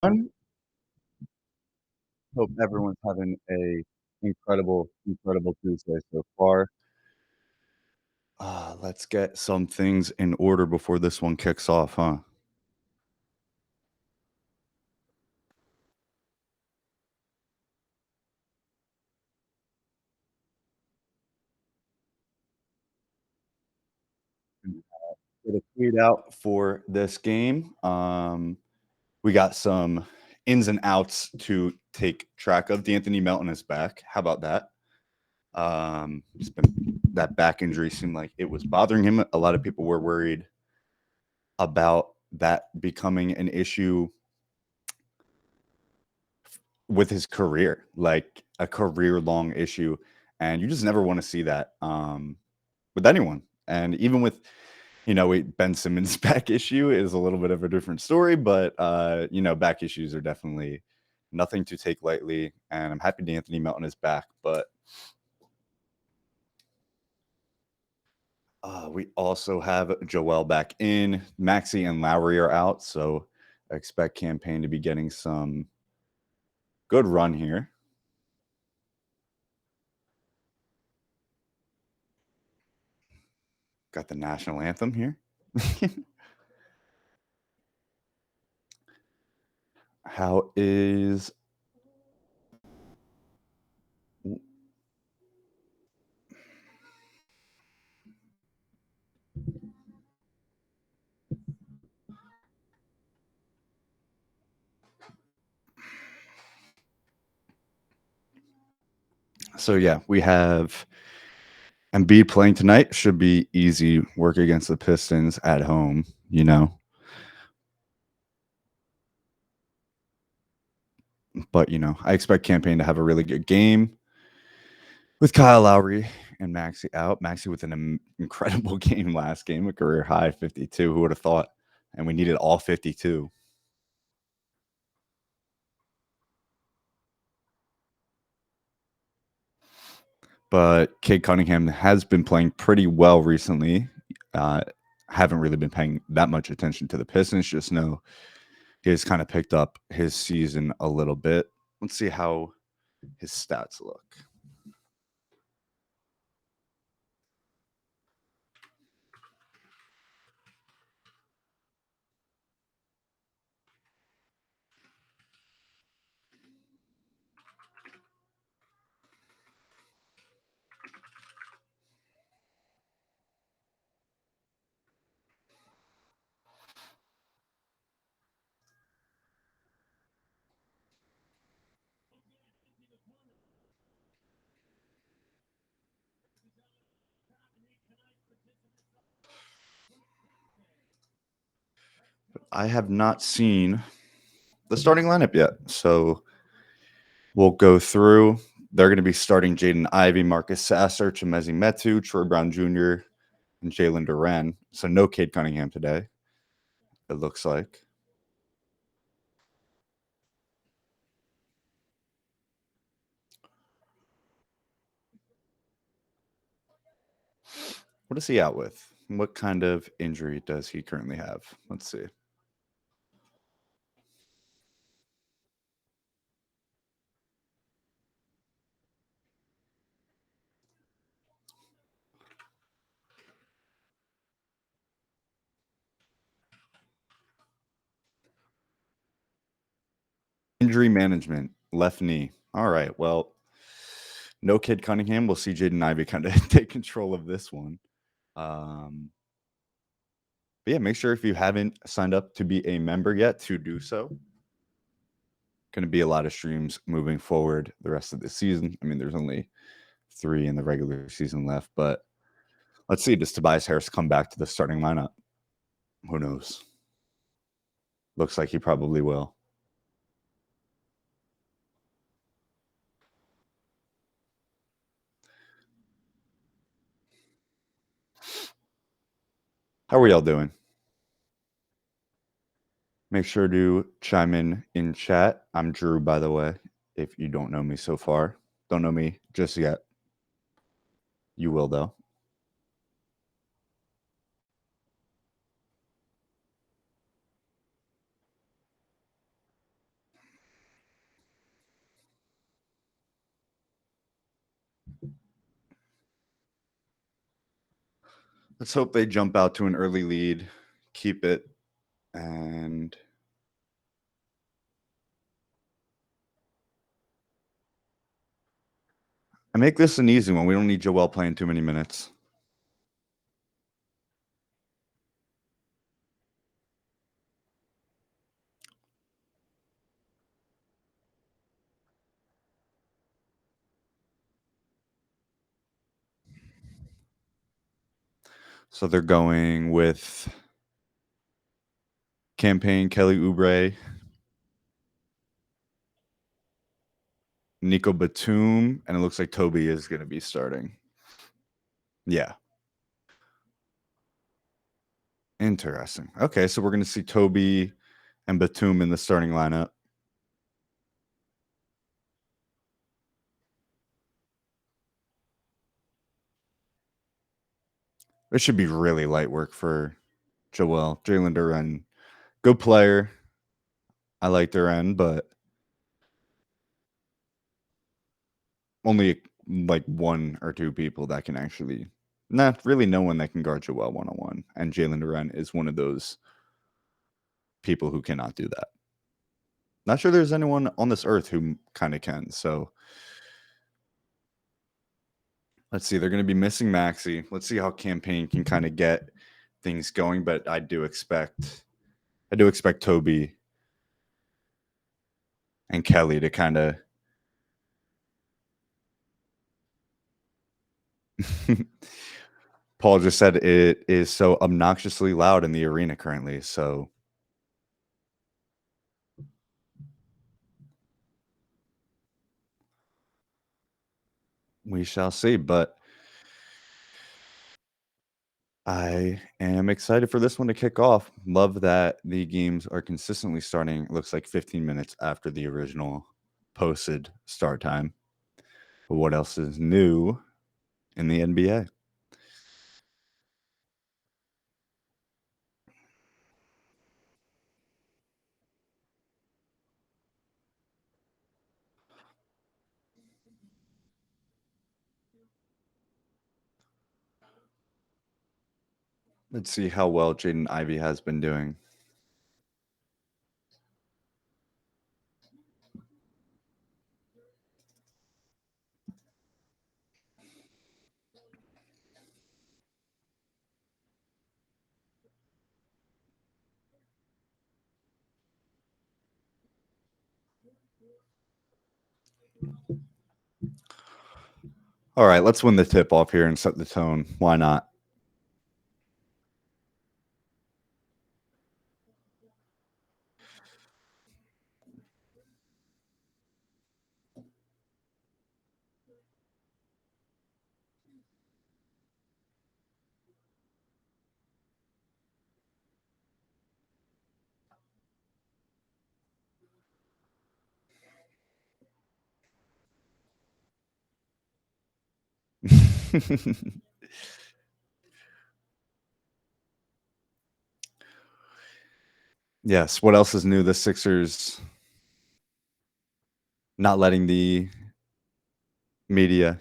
Everyone. Hope everyone's having a incredible Tuesday so far. Let's get some things in order before this one kicks off, huh? Get a tweet out for this game. We got some ins and outs to take track of. D'Anthony Melton is back. How about that? It's been that back injury seemed like it was bothering him. A lot of people were worried about that becoming an issue with his career, like a career long issue. And you just never want to see that with anyone. And even with, Ben Simmons' back issue is a little bit of a different story, but, back issues are definitely nothing to take lightly. And I'm happy Anthony Melton is back, but we also have Joel back in. Maxey and Lowry are out. So I expect campaign to be getting some good run here. Got the national anthem here. How is so yeah, we have Embiid playing tonight. Should be easy work against the Pistons at home, But I expect campaign to have a really good game with Kyle Lowry and Maxey out. Maxey with an incredible game last game, a career high 52. Who would have thought? And we needed all 52. But Cade Cunningham has been playing pretty well recently. Uh, haven't really been paying that much attention to the Pistons. Just know he has kind of picked up his season a little bit. Let's see how his stats look. I have not seen the starting lineup yet, so we'll go through. They're going to be starting Jaden Ivey, Marcus Sasser, Chimezi Metu, Troy Brown Jr., and Jalen Duran. So no Cade Cunningham today, it looks like. What is he out with? What kind of injury does he currently have? Let's see. Injury management, left knee. All right. Well, no Kid Cunningham. We'll see Jaden Ivey kind of take control of this one. But yeah, make sure if you haven't signed up to be a member yet to do so. Going to be a lot of streams moving forward the rest of the season. I mean, there's only 3 in the regular season left, but let's see. Does Tobias Harris come back to the starting lineup? Who knows? Looks like he probably will. How are y'all doing? Make sure to chime in chat. I'm Drew, by the way, if you don't know me so far. Don't know me just yet. You will, though. Let's hope they jump out to an early lead, keep it, and make this an easy one. We don't need Joel playing too many minutes. So they're going with campaign Kelly Oubre, Nico Batum, and it looks like Toby is going to be starting. Yeah. Interesting. Okay, so we're going to see Toby and Batum in the starting lineup. This should be really light work for Joel. Jalen Duren, good player. I like Duren, but only like one or two people that can actually, not really no one that can guard Joel one-on-one. And Jalen Duren is one of those people who cannot do that. Not sure there's anyone on this earth who kind of can. So let's see. They're going to be missing Maxi. Let's see how campaign can kind of get things going. But I do expect Toby and Kelly to kind of Paul just said it is so obnoxiously loud in the arena currently. So we shall see. But I am excited for this one to kick off. Love that the games are consistently starting. It looks like 15 minutes after the original posted start time. But what else is new in the NBA? Let's see how well Jaden Ivey has been doing. All right, let's win the tip off here and set the tone. Why not? Yes. What else is new? The Sixers not letting the media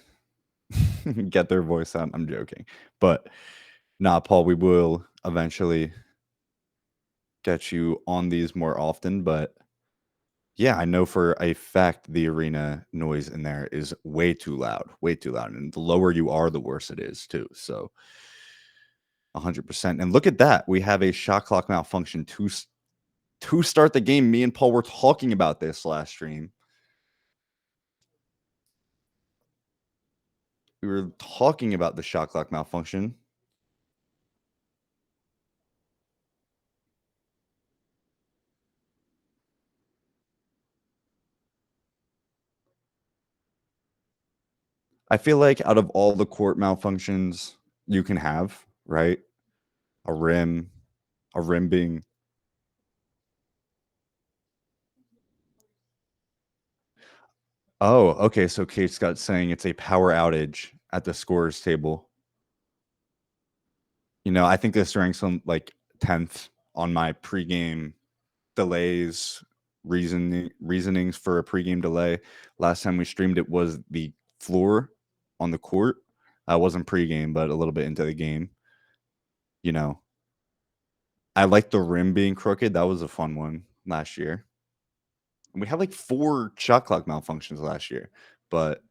get their voice out. I'm joking. But nah, Paul, we will eventually get you on these more often. But yeah, I know for a fact the arena noise in there is way too loud. And the lower you are, the worse it is too. So 100%. And look at that. We have a shot clock malfunction to start the game. Me and Paul were talking about this last stream. We were talking about the shot clock malfunction. I feel like out of all the court malfunctions you can have, right? A rim being. Oh, okay. So Kate Scott saying it's a power outage at the scorers table. You know, I think this ranks on like 10th on my pregame delays, reasonings for a pregame delay. Last time we streamed it was the floor on the court. I wasn't pregame, but a little bit into the game. you know, I like the rim being crooked. That was a fun one last year. We had like 4 shot clock malfunctions last year, but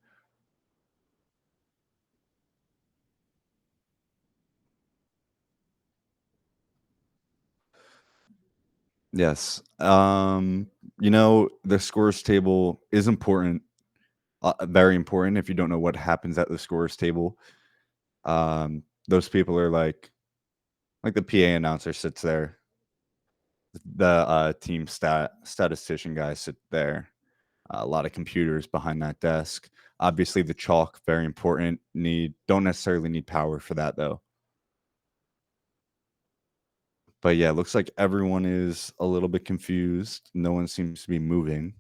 yes. The scores table is important, very important. If you don't know what happens at the scores table, those people are like the PA announcer sits there, the team statistician guy sit there. A lot of computers behind that desk. Obviously, the chalk very important. Don't necessarily need power for that though. But yeah, looks like everyone is a little bit confused. No one seems to be moving.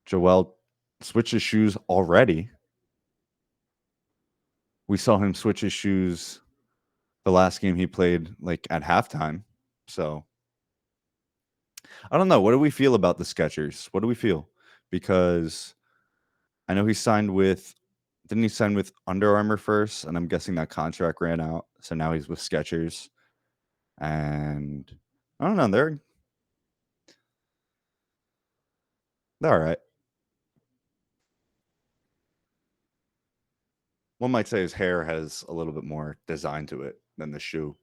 Joel switches shoes already. We saw him switch his shoes the last game he played like at halftime. So I don't know. What do we feel about the Skechers? What do we feel? Because I know he signed with didn't he sign with Under Armour first? And I'm guessing that contract ran out. So now he's with Skechers. And I don't know, they're all right. One might say his hair has a little bit more design to it than the shoe.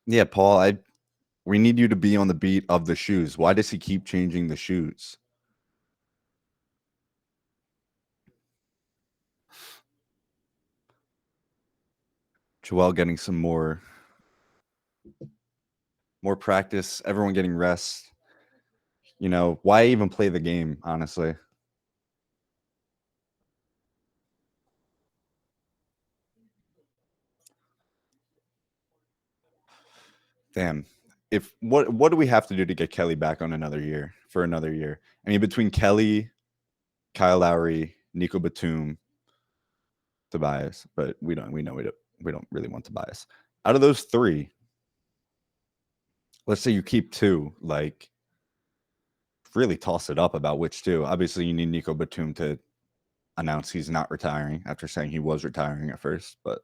Yeah, Paul, we need you to be on the beat of the shoes. Why does he keep changing the shoes? Joel getting some more practice, everyone getting rest. Why even play the game, honestly? Damn. If what do we have to do to get Kelly back on another year for another year? I mean, between Kelly, Kyle Lowry, Nico Batum, Tobias, but we don't really want Tobias. Out of those 3, let's say you keep 2, like really toss it up about which 2. Obviously, you need Nico Batum to announce he's not retiring after saying he was retiring at first, but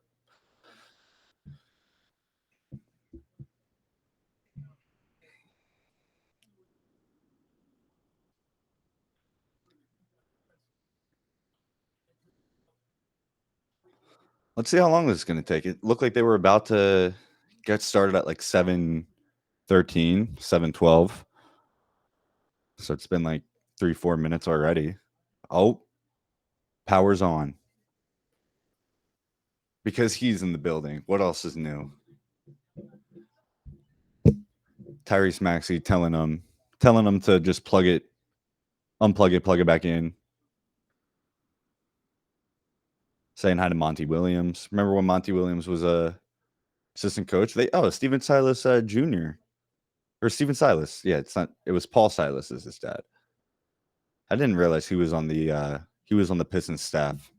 let's see how long this is going to take. It looked like they were about to get started at like 7:13, 7:12. So it's been like 3-4 minutes already. Oh, power's on. Because he's in the building. What else is new? Tyrese Maxey telling him to just unplug it, plug it back in. Saying hi to Monty Williams. Remember when Monty Williams was a assistant coach? Steven Silas Jr. or Steven Silas. Yeah, it was Paul Silas is his dad. I didn't realize he was on the Pistons staff.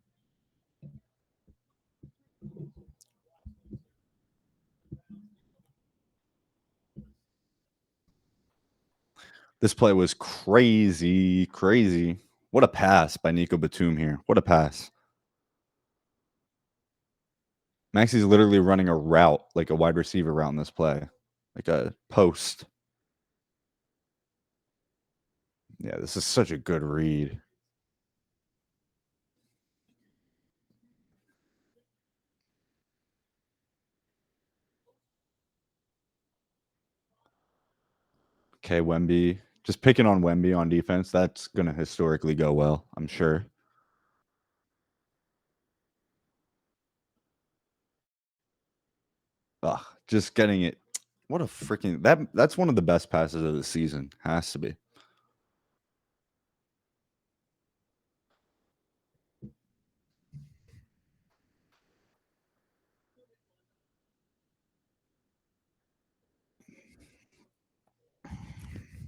This play was crazy, crazy. What a pass by Nico Batum here. What a pass. Maxey's literally running a route, like a wide receiver route in this play, like a post. Yeah, this is such a good read. Okay, Wemby. Just picking on Wemby on defense, that's going to historically go well, I'm sure. Ugh, just getting it. What a freaking that's one of the best passes of the season. Has to be.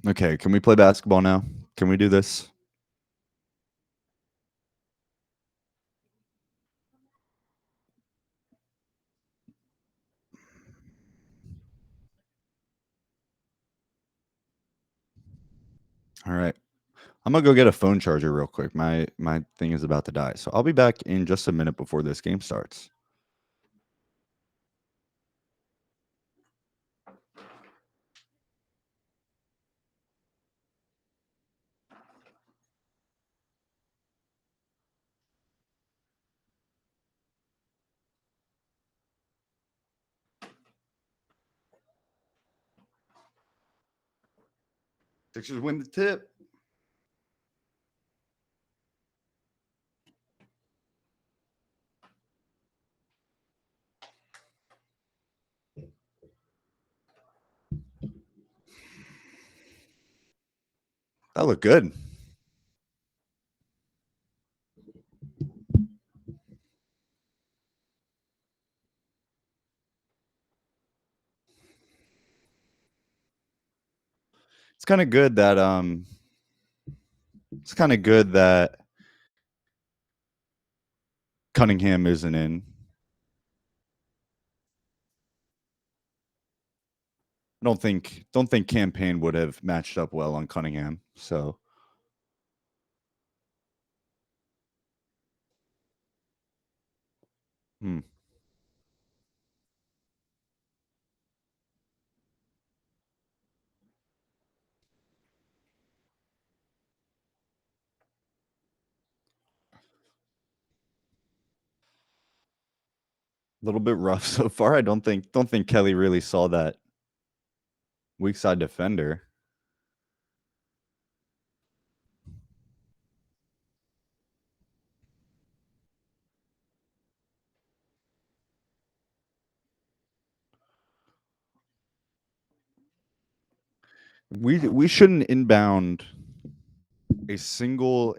Okay, can we play basketball now? Can we do this? All right. I'm gonna go get a phone charger real quick. My thing is about to die. So I'll be back in just a minute before this game starts. Sixers win the tip. That looked good. It's kind of good that Cunningham isn't in. I don't think campaign would have matched up well on Cunningham. So a little bit rough so far. I don't think Kelly really saw that weak side defender. We shouldn't inbound a single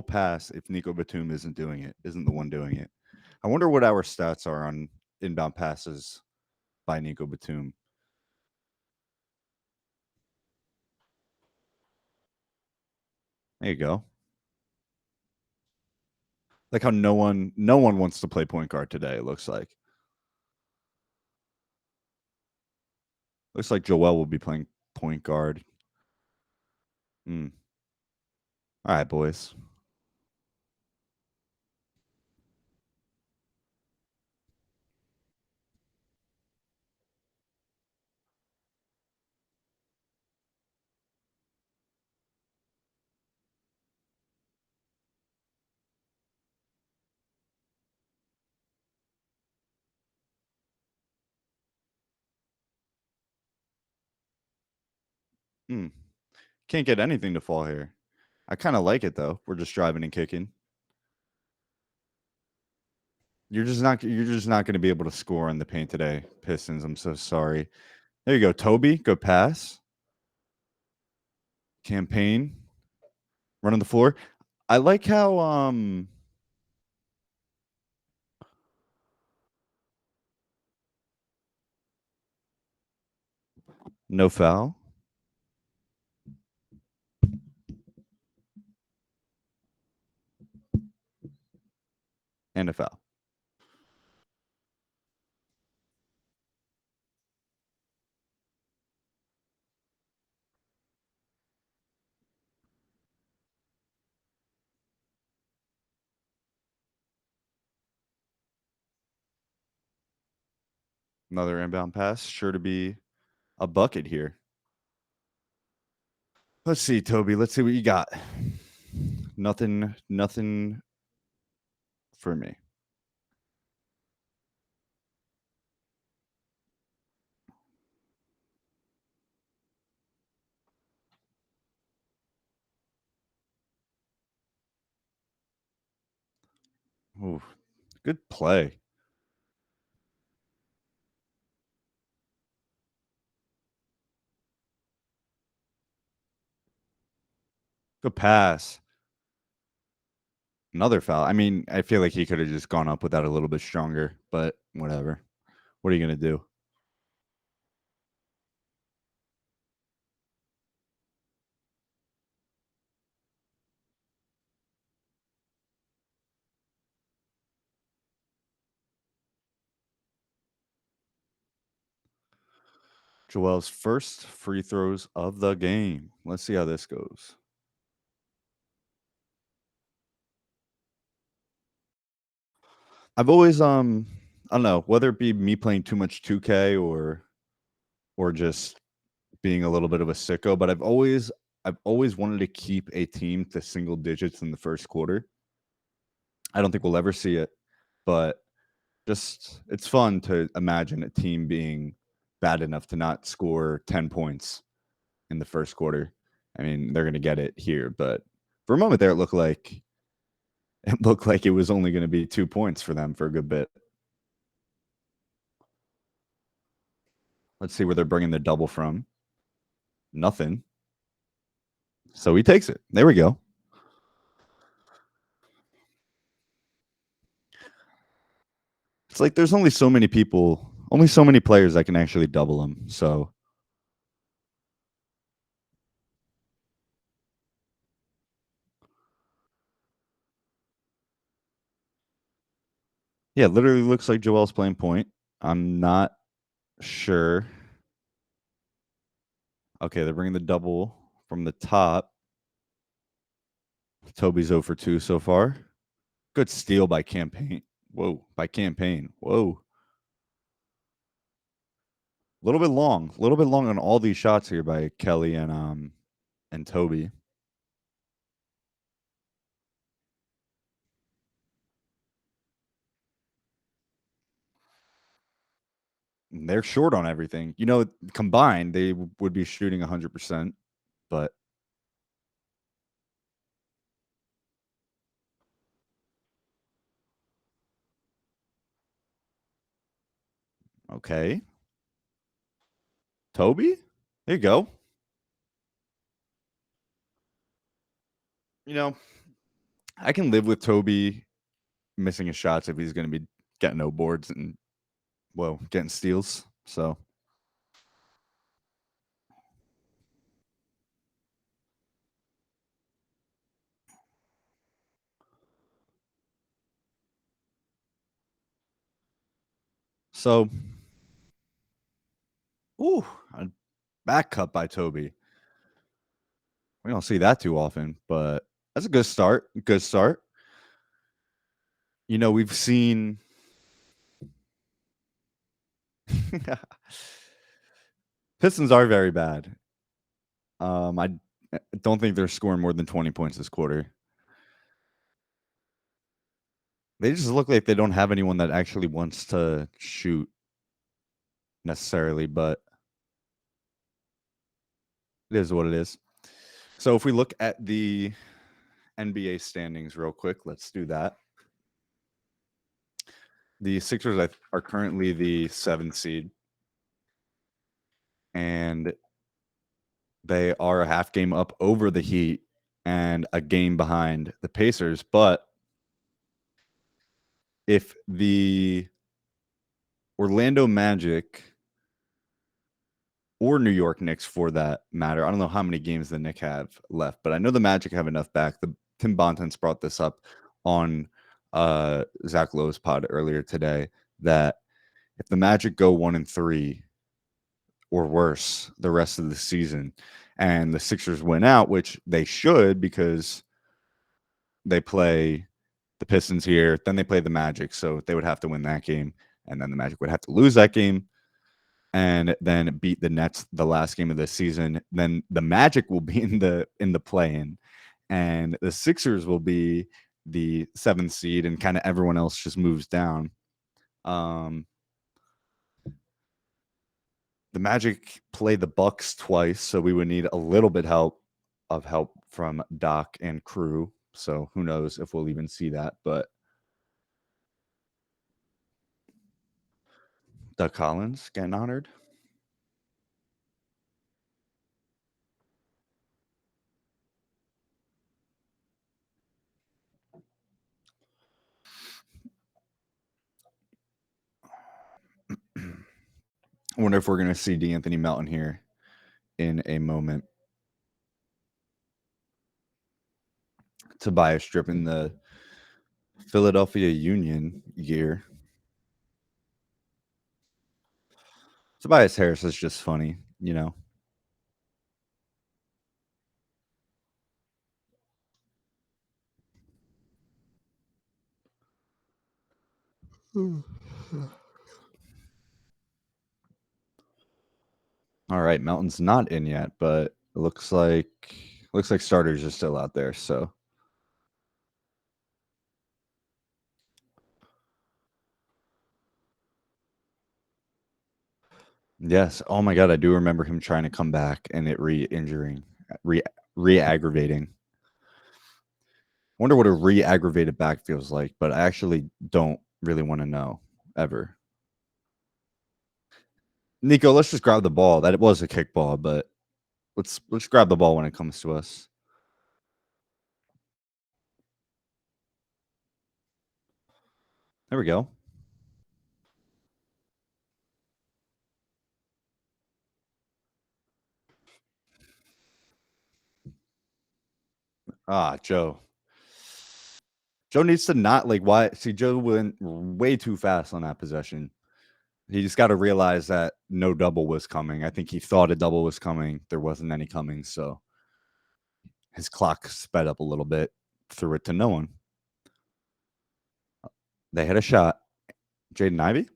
pass if Nico Batum isn't the one doing it. I wonder what our stats are on inbound passes by Nico Batum. There you go. Like how no one wants to play point guard today, it looks like. Looks like Joel will be playing point guard. Mm. All right, boys. Mm. Can't get anything to fall here. I kind of like it though. We're just driving and kicking. You're just not going to be able to score in the paint today, Pistons. I'm so sorry. There you go, Toby. Good pass. Campaign running the floor. I like how no foul and a foul. Another inbound pass, sure to be a bucket here. Let's see, Toby. Let's see what you got. Nothing for me. Ooh, good play. Good pass. Another foul. I mean, I feel like he could have just gone up with that a little bit stronger, but whatever. What are you going to do? Joel's first free throws of the game. Let's see how this goes. I've always I don't know, whether it be me playing too much 2K or just being a little bit of a sicko, but I've always wanted to keep a team to single digits in the first quarter. I don't think we'll ever see it, but just it's fun to imagine a team being bad enough to not score 10 points in the first quarter. I mean, they're going to get it here, but for a moment there it looked like it was only going to be 2 points for them for a good bit. Let's see where they're bringing the double from. Nothing. So he takes it. There we go. It's like there's only so many people, only so many players that can actually double him. So yeah, literally looks like Joel's playing point. I'm not sure. Okay, they're bringing the double from the top. Toby's 0 for 2 so far. Good steal by Campaign. Whoa, by Campaign. Whoa. A little bit long. A little bit long on all these shots here by Kelly and Toby. They're short on everything. You know, combined, they would be shooting 100%, but okay. Toby? There you go. You know, I can live with Toby missing his shots if he's going to be getting no boards and, well, getting steals. So, so, ooh, a back cut by Toby. We don't see that too often, but that's a good start. Good start. You know, we've seen Pistons are very bad. I don't think they're scoring more than 20 points this quarter. They just look like they don't have anyone that actually wants to shoot necessarily, but it is what it is. So if we look at the NBA standings real quick, let's do that. The Sixers are currently the 7th seed, and they are a half game up over the Heat and a game behind the Pacers. But if the Orlando Magic or New York Knicks, for that matter, I don't know how many games the Knicks have left, but I know the Magic have enough back. Tim Bontemps brought this up on Zach Lowe's pod earlier today, that if the Magic go 1-3 or worse the rest of the season and the Sixers win out, which they should because they play the Pistons here, then they play the Magic, so they would have to win that game, and then the Magic would have to lose that game and then beat the Nets the last game of the season. Then the Magic will be in the play-in, and the Sixers will be the 7th seed, and kind of everyone else just moves down. The Magic play the Bucks twice, so we would need a little bit help from Doc and crew. So who knows if we'll even see that, but Doug Collins getting honored. I wonder if we're going to see D'Anthony Melton here in a moment. Tobias stripping the Philadelphia Union gear. Tobias Harris is just funny, you know. All right, Melton's not in yet, but it looks like starters are still out there. So yes. Oh my god, I do remember him trying to come back and it re-injuring, re-aggravating. Wonder what a re-aggravated back feels like, but I actually don't really want to know ever. Nico, let's just grab the ball. That it was a kickball, but let's grab the ball when it comes to us. There we go. Ah, Joe. Joe needs to not like why. See, Joe went way too fast on that possession. He just got to realize that no double was coming. I think he thought a double was coming. There wasn't any coming, so his clock sped up a little bit, threw it to no one. They had a shot. Jaden Ivey,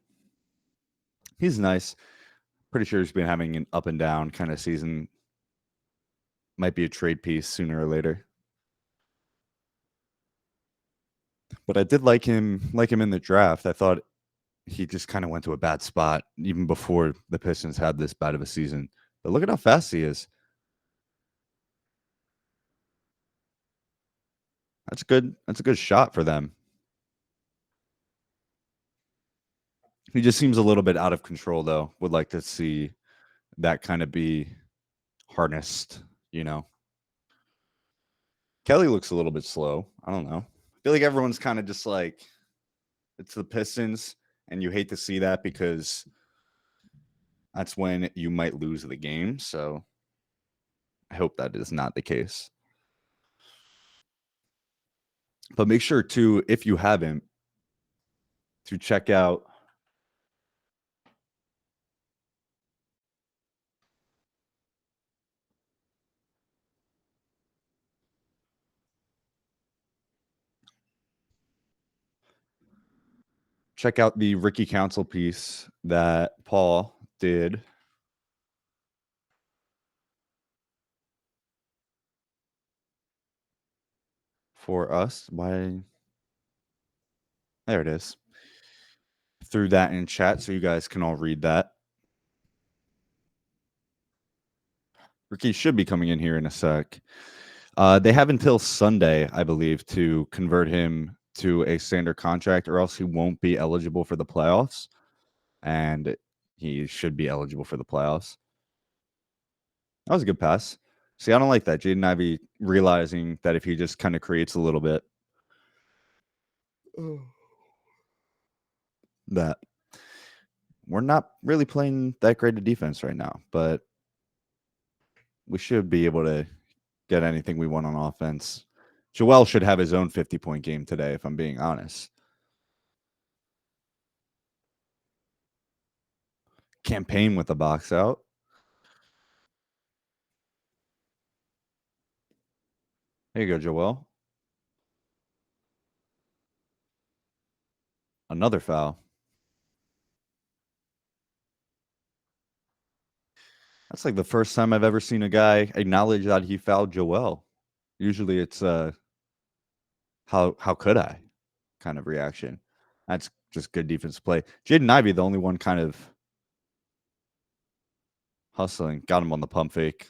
he's nice. Pretty sure he's been having an up and down kind of season. Might be a trade piece sooner or later. But I did like him in the draft. I thought he just kind of went to a bad spot even before the Pistons had this bad of a season. But look at how fast he is. That's good. That's a good shot for them. He just seems a little bit out of control, though. Would like to see that kind of be harnessed, you know. Kelly looks a little bit slow. I don't know. I feel like everyone's kind of just like, it's the Pistons, and you hate to see that because that's when you might lose the game. So I hope that is not the case. But make sure to, if you haven't, to check out the Ricky Council piece that Paul did for us. Why? There it is. Threw that in chat so you guys can all read that. Ricky should be coming in here in a sec. They have until Sunday, I believe, to convert him to a standard contract, or else he won't be eligible for the playoffs. And he should be eligible for the playoffs. That was a good pass. See, I don't like that. Jaden Ivey realizing that if he just kind of creates a little bit, that we're not really playing that great a defense right now, but we should be able to get anything we want on offense. Joel should have his own 50-point game today, if I'm being honest. Campaign with the box out. There you go, Joel. Another foul. That's like the first time I've ever seen a guy acknowledge that he fouled Joel. Usually it's how could I kind of reaction. That's just good defense play. Jaden Ivey, the only one kind of hustling. Got him on the pump fake.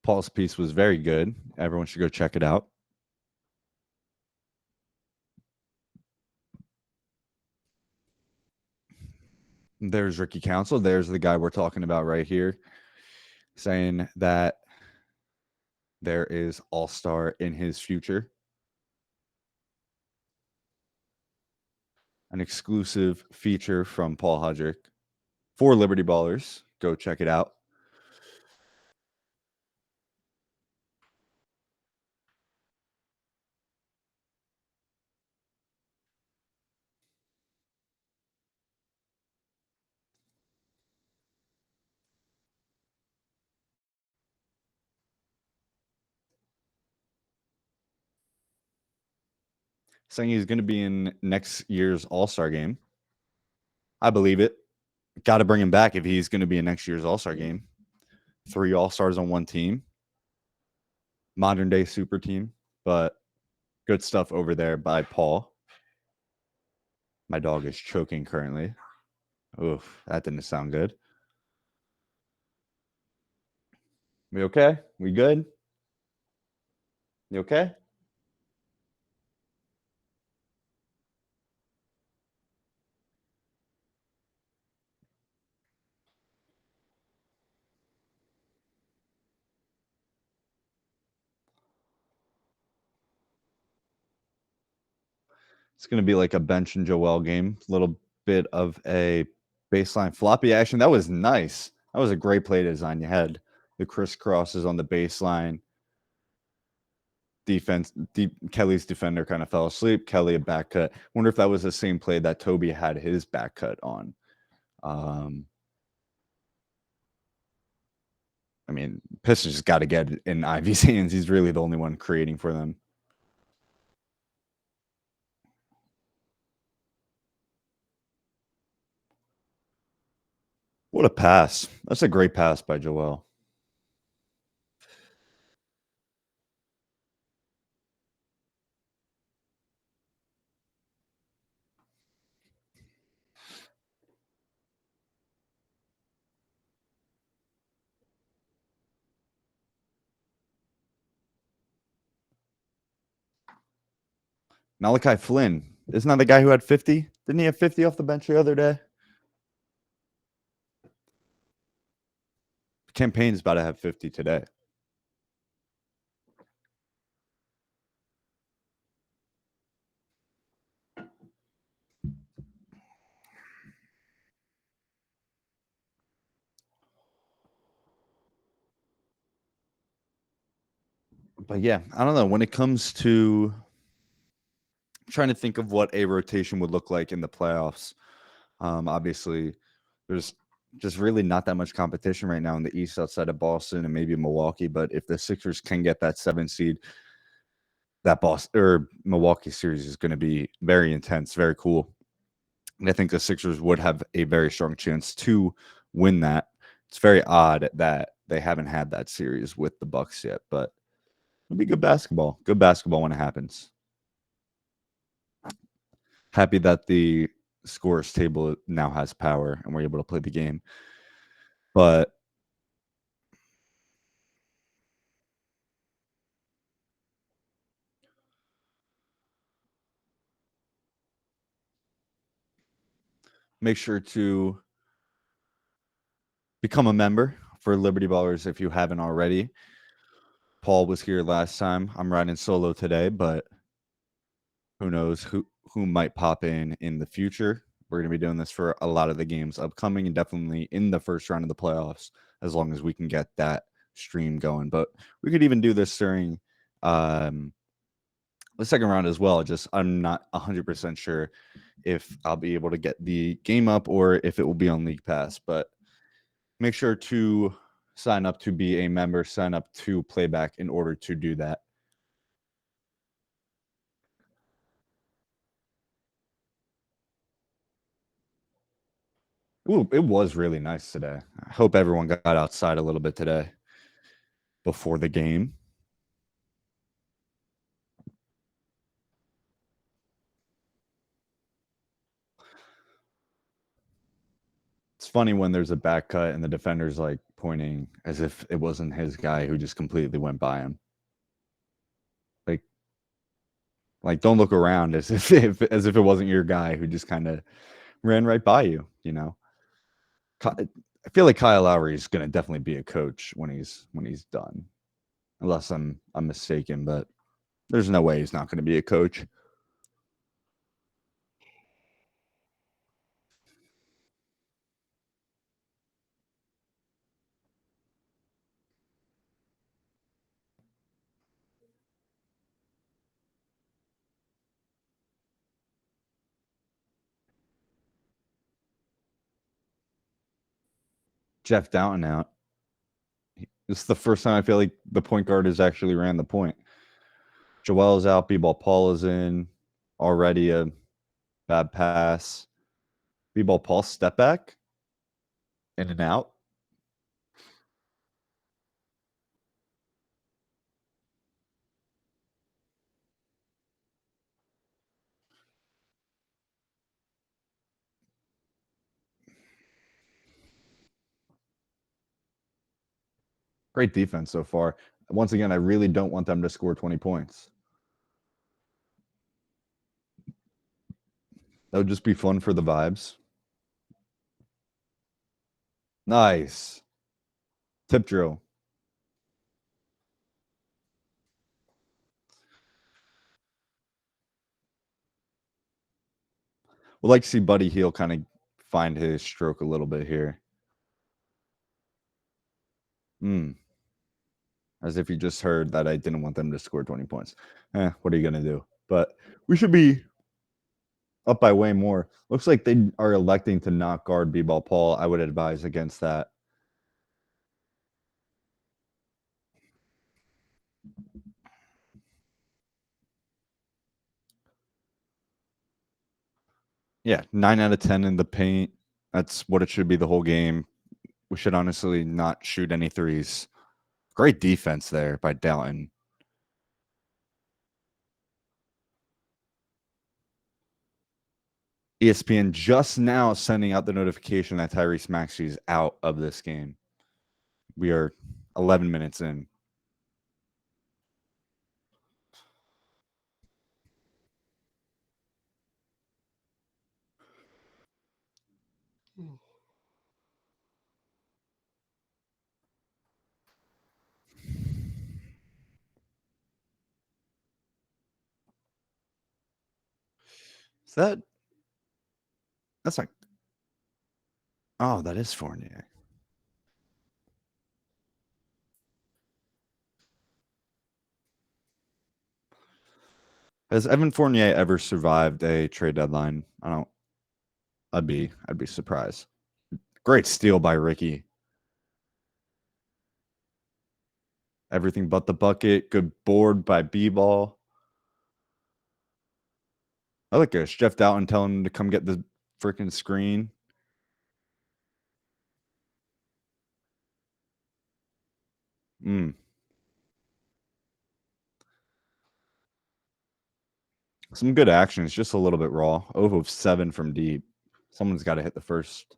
Paul's piece was very good. Everyone should go check it out. There's Ricky Council. There's the guy we're talking about right here, saying that there is all-star in his future. An exclusive feature from Paul Hudrick for Liberty Ballers. Go check it out. saying he's going to be in next year's All-Star game. I believe it. Got to bring him back if he's going to be in next year's All-Star game. 3 All-Stars on one team. Modern day super team, but good stuff over there by Paul. My dog is choking currently. Oof, that didn't sound good. We okay? We good? You okay? It's going to be like a bench and Joel game. A little bit of a baseline floppy action. That was nice. That was a great play design. You had the crisscrosses on the baseline. Defense, Kelly's defender kind of fell asleep. Kelly a back cut. Wonder if that was the same play that Toby had his back cut on. I mean, Pistons just got to get in Ivy's hands. He's really the only one creating for them. What a pass. That's a great pass by Joel. Malachi Flynn. Isn't that the guy who had 50? Didn't he have 50 off the bench the other day? Campaign's about to have 50 today. But yeah, I don't know. When it comes to trying to think of what a rotation would look like in the playoffs, obviously there's just really not that much competition right now in the East outside of Boston and maybe Milwaukee. But if the Sixers can get that 7 seed, that Boston or Milwaukee series is going to be very intense, very cool. And I think the Sixers would have a very strong chance to win that. It's very odd that they haven't had that series with the Bucks yet, but it'll be good basketball. Good basketball when it happens. Happy that the scores table now has power and we're able to play the game. But make sure to become a member for Liberty Ballers if you haven't already. Paul was here last time. I'm riding solo today, but who knows who might pop in the future. We're going to be doing this for a lot of the games upcoming and definitely in the first round of the playoffs as long as we can get that stream going. But we could even do this during the second round as well. Just I'm not 100% sure if I'll be able to get the game up or if it will be on League Pass. But make sure to sign up to be a member, sign up to playback in order to do that. Ooh, it was really nice today. I hope everyone got outside a little bit today before the game. It's funny when there's a back cut and the defender's like pointing as if it wasn't his guy who just completely went by him. Like don't look around as if it wasn't your guy who just kind of ran right by you, you know. I feel like Kyle Lowry is going to definitely be a coach when he's done. Unless I'm mistaken, but there's no way he's not going to be a coach. Jeff Downton out. This is the first time I feel like the point guard has actually ran the point. Joel is out. B-ball Paul is in. Already a bad pass. B-ball Paul, step back. In and out. Great defense so far. Once again, I really don't want them to score 20 points. That would just be fun for the vibes. Nice. Tip drill. We'd like to see Buddy Hield kind of find his stroke a little bit here. As if you just heard that I didn't want them to score 20 points. What are you going to do? But we should be up by way more. Looks like they are electing to not guard B-ball Paul. I would advise against that. Yeah, 9 out of 10 in the paint. That's what it should be the whole game. We should honestly not shoot any threes. Great defense there by Dalton. ESPN just now sending out the notification that Tyrese Maxey is out of this game. We are 11 minutes in. Is that's like, oh, that is Fournier. Has Evan Fournier ever survived a trade deadline? I'd be surprised. Great steal by Ricky. Everything but the bucket. Good board by B-ball. I like this. Jeff Doughton telling him to come get the freaking screen. Some good action. It's just a little bit raw. 0 of 7 from deep. Someone's got to hit the first.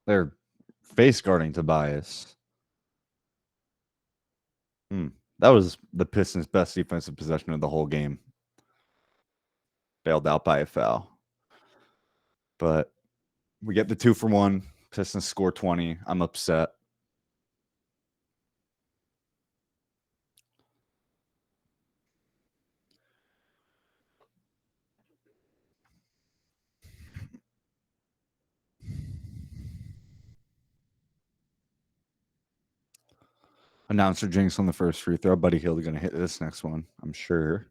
They're face guarding Tobias. That was the Pistons' best defensive possession of the whole game. Bailed out by a foul. But we get the 2 for 1. Pistons score 20. I'm upset. Announcer jinx on the first free throw. Buddy Hield going to hit this next one, I'm sure.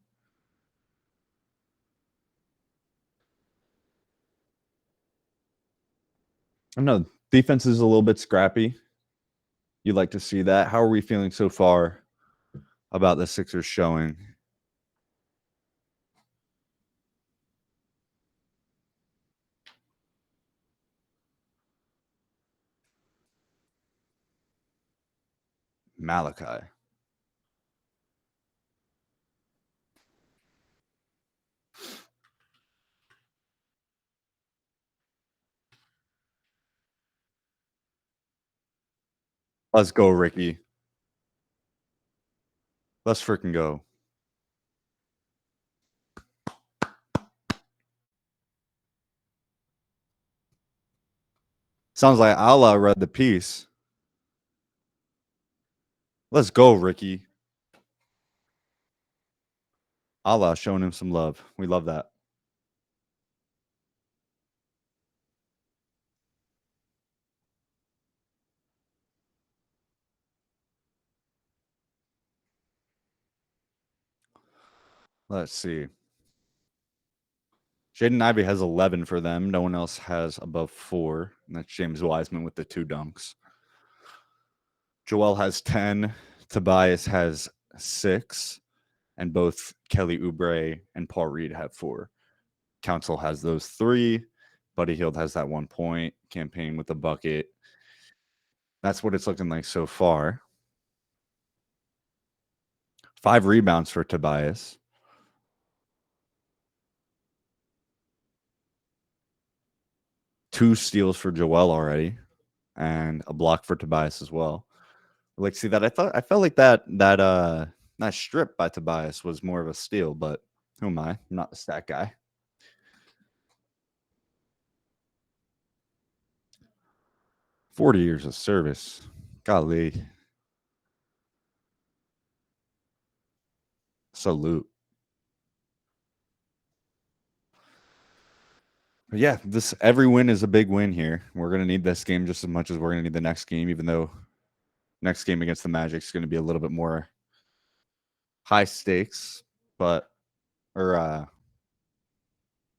I know defense is a little bit scrappy. You'd like to see that. How are we feeling so far about the Sixers showing? Malachi. Let's go, Ricky. Let's freaking go. Sounds like Allah read the piece. Let's go, Ricky. Allah showing him some love. We love that. Let's see. Jaden Ivey has 11 for them. No one else has above 4. And that's James Wiseman with the 2 dunks. Joel has 10. Tobias has 6. And both Kelly Oubre and Paul Reed have 4. Council has those 3. Buddy Hield has that 1 point. Campaign with a bucket. That's what it's looking like so far. 5 rebounds for Tobias. 2 steals for Joel already, and a block for Tobias as well. Like, see that? I felt like that strip by Tobias was more of a steal, but who am I? I'm not the stat guy. "40 years of service. Golly. Salute." But yeah, every win is a big win here. We're gonna need this game just as much as we're gonna need the next game, even though next game against the Magic is gonna be a little bit more high stakes, but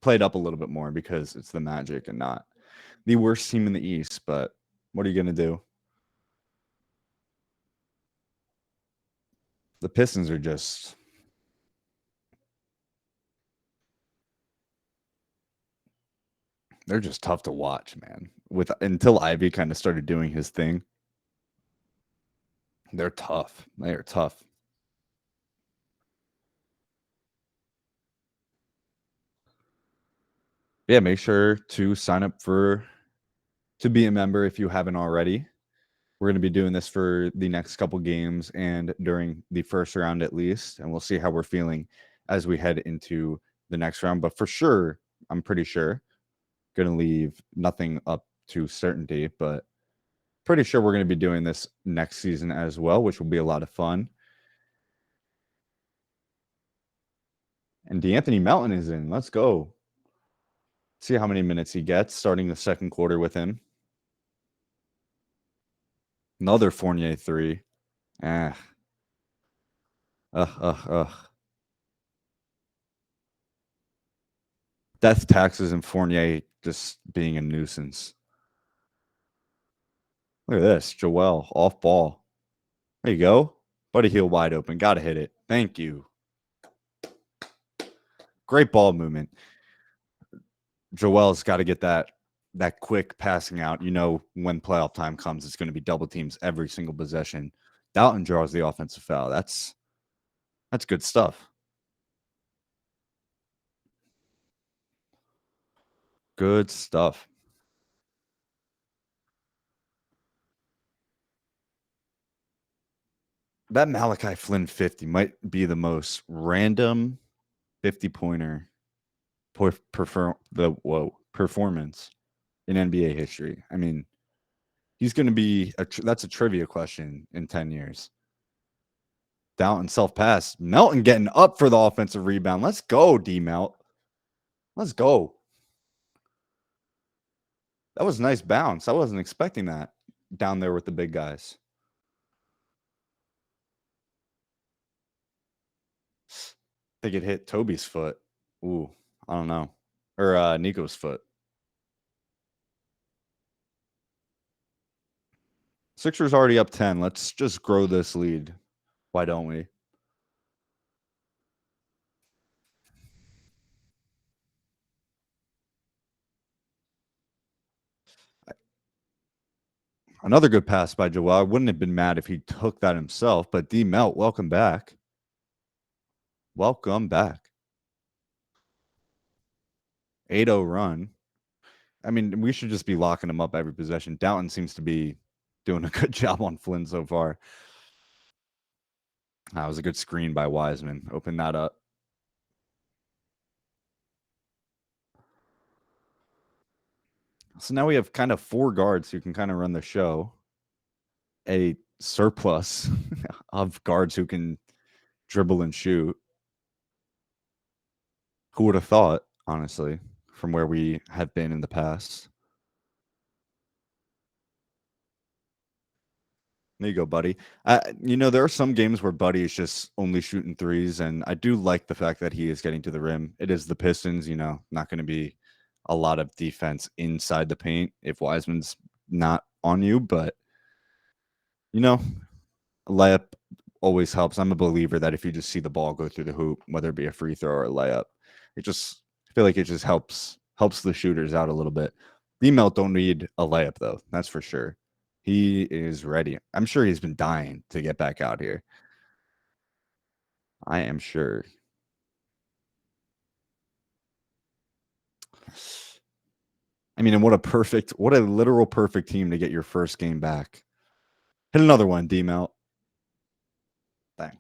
played up a little bit more because it's the Magic and not the worst team in the East. But what are you gonna do? The Pistons are just they're just tough to watch, man. Until Ivy kind of started doing his thing, they're tough. They are tough. Yeah, make sure to sign up to be a member if you haven't already. We're going to be doing this for the next couple games and during the first round at least, and we'll see how we're feeling as we head into the next round. But for sure, I'm pretty sure, going to leave nothing up to certainty, but pretty sure we're going to be doing this next season as well, which will be a lot of fun. And DeAnthony Melton is in. Let's go. See how many minutes he gets starting the second quarter with him. Another Fournier 3. Ugh. Death taxes and Fournier just being a nuisance. Look at this. Joel off ball. There you go. Buddy Hield wide open. Got to hit it. Thank you. Great ball movement. Joel's got to get that quick passing out. You know, when playoff time comes, it's going to be double teams every single possession. Dalton draws the offensive foul. That's good stuff. Good stuff. That Malachi Flynn 50 might be the most random 50-pointer performance in NBA history. I mean, he's going to be that's a trivia question in 10 years. Dalton self-pass. Melton getting up for the offensive rebound. Let's go, D-Melt. Let's go. That was a nice bounce. I wasn't expecting that down there with the big guys. I think it hit Toby's foot. Ooh, I don't know. Or Nico's foot. Sixers already up 10. Let's just grow this lead. Why don't we? Another good pass by Joel. I wouldn't have been mad if he took that himself, but D-Melt, welcome back. Welcome back. 8-0 run. I mean, we should just be locking him up every possession. Dalton seems to be doing a good job on Flynn so far. That was a good screen by Wiseman. Open that up. So now we have kind of 4 guards who can kind of run the show. A surplus of guards who can dribble and shoot. Who would have thought, honestly, from where we have been in the past? There you go, buddy. There are some games where Buddy is just only shooting threes, and I do like the fact that he is getting to the rim. It is the Pistons, not going to be a lot of defense inside the paint if Wiseman's not on you, but you know, a layup always helps. I'm a believer that if you just see the ball go through the hoop, whether it be a free throw or a layup, I feel like it just helps the shooters out a little bit. D-Melt don't need a layup though, that's for sure. He is ready. I'm sure he's been dying to get back out here. I am sure. I mean, and what a literal perfect team to get your first game back. Hit another one, D-Melt. Dang.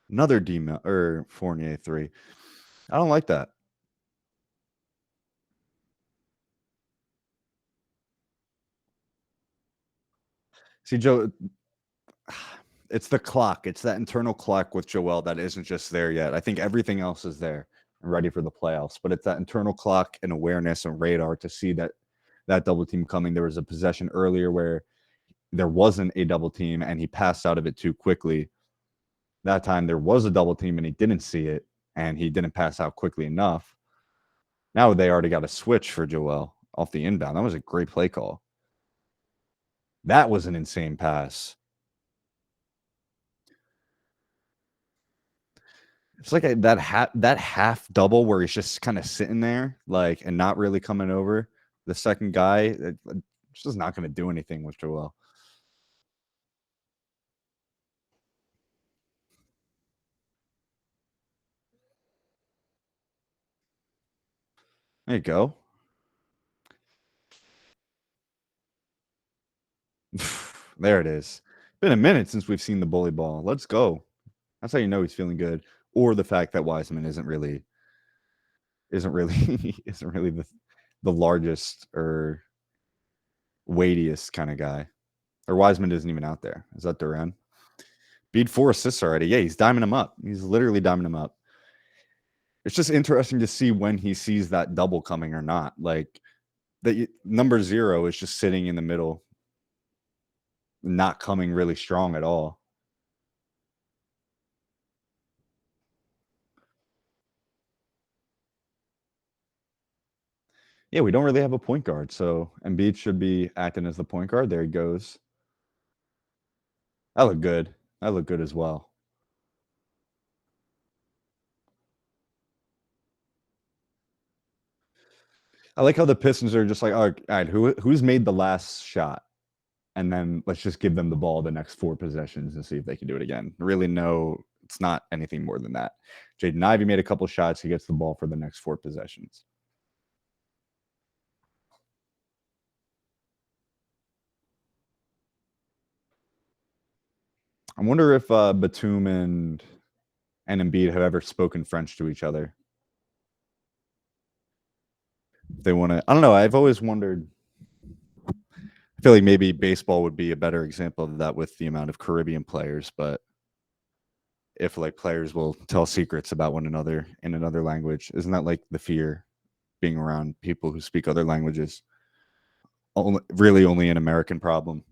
Another D-Melt or Fournier 3. I don't like that. See, Joe, it's the clock. It's that internal clock with Joel that isn't just there yet. I think everything else is there and ready for the playoffs, but it's that internal clock and awareness and radar to see that double team coming. There was a possession earlier where there wasn't a double team and he passed out of it too quickly. That time there was a double team and he didn't see it and he didn't pass out quickly enough. Now they already got a switch for Joel off the inbound. That was a great play call. That was an insane pass. It's like that half double where he's just kind of sitting there, like, and not really coming over. The second guy, it's just not going to do anything with Joel. There you go. There it is. Been a minute since we've seen the bully ball. Let's go. That's how you know he's feeling good. Or the fact that Wiseman isn't really isn't really the largest or weightiest kind of guy. Or Wiseman isn't even out there. Is that Duran? Beat 4 assists already. Yeah, he's diming him up. He's literally diming him up. It's just interesting to see when he sees that double coming or not. Like the number 0 is just sitting in the middle, not coming really strong at all. Yeah, we don't really have a point guard, so Embiid should be acting as the point guard. There he goes. That looked good. That looked good as well. I like how the Pistons are just like, all right, who's made the last shot? And then let's just give them the ball the next 4 possessions and see if they can do it again. Really, no, it's not anything more than that. Jaden Ivey made a couple shots. He gets the ball for the next 4 possessions. I wonder if Batum and Embiid have ever spoken French to each other. If they want to, I don't know. I've always wondered. I feel like maybe baseball would be a better example of that with the amount of Caribbean players, but if like players will tell secrets about one another in another language, isn't that like the fear being around people who speak other languages? Really only an American problem.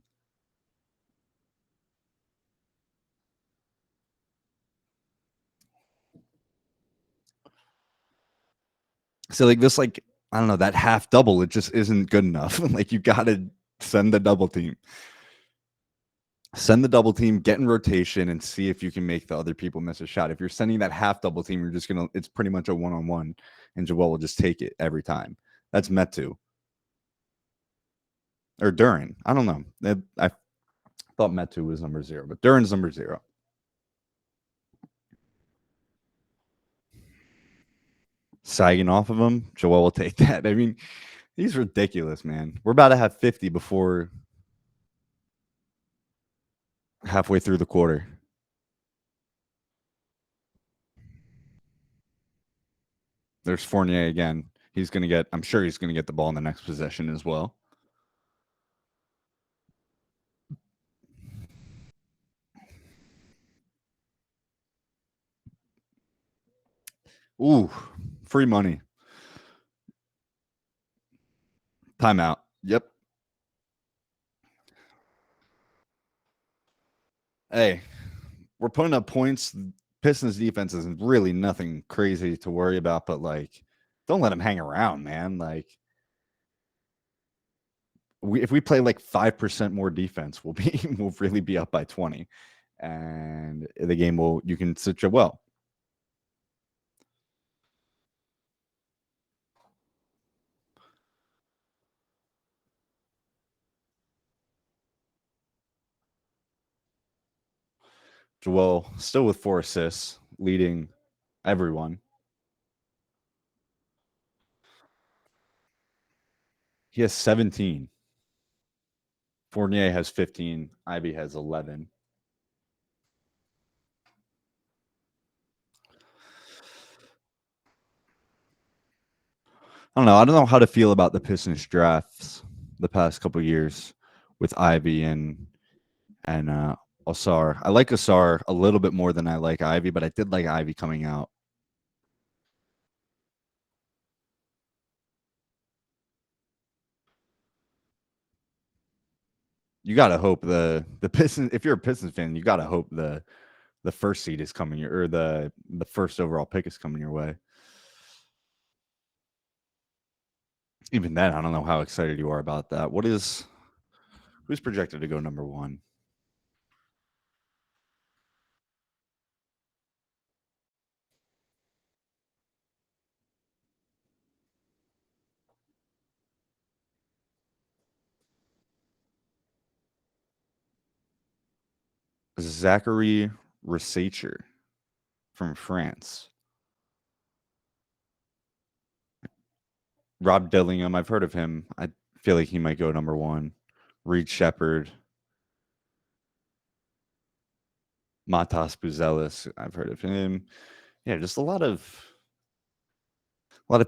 So like this, like I don't know, that half double, it just isn't good enough. Like you got to send the double team. Send the double team, get in rotation, and see if you can make the other people miss a shot. If you're sending that half double team, you're just gonna. It's pretty much a one-on-one, and Joel will just take it every time. That's Metu or Duran. I don't know. I thought Metu was number 0, but Duran's number 0. Sagging off of him, Joel will take that. I mean, he's ridiculous, man. We're about to have 50 before halfway through the quarter. There's Fournier again. He's gonna get. I'm sure he's gonna get the ball in the next possession as well. Ooh, free money. Timeout. Yep. Hey, we're putting up points. Pistons defense is really nothing crazy to worry about, but like, don't let them hang around, man. Like, if we play like 5% more defense, we'll really be up by 20, and the game you can switch it well. Joel still with 4 assists, leading everyone. He has 17. Fournier has 15. Ivy has 11. I don't know. I don't know how to feel about the Pistons drafts the past couple years with Ivy and Osar. I like Osar a little bit more than I like Ivy, but I did like Ivy coming out. You gotta hope the Pistons. If you're a Pistons fan, you gotta hope the first seed is coming or the first overall pick is coming your way. Even then, I don't know how excited you are about that. Who's projected to go number one? Zachary Resacher from France. Rob Dillingham, I've heard of him. I feel like he might go number one. Reed Shepard, Matas Buzelis, I've heard of him. Yeah, just a lot of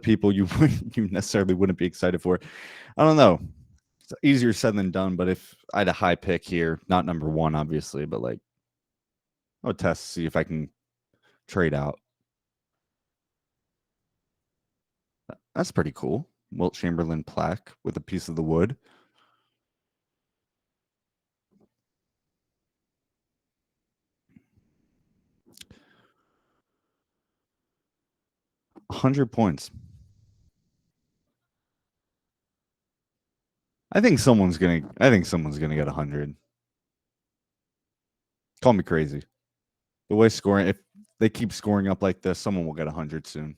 people you you necessarily wouldn't be excited for. I don't know. It's easier said than done, but if I had a high pick here, not number one, obviously, but like I would test to see if I can trade out. That's pretty cool. Wilt Chamberlain plaque with a piece of the wood. 100 points. I think someone's gonna get 100. Call me crazy. The way scoring, if they keep scoring up like this, someone will get 100 soon.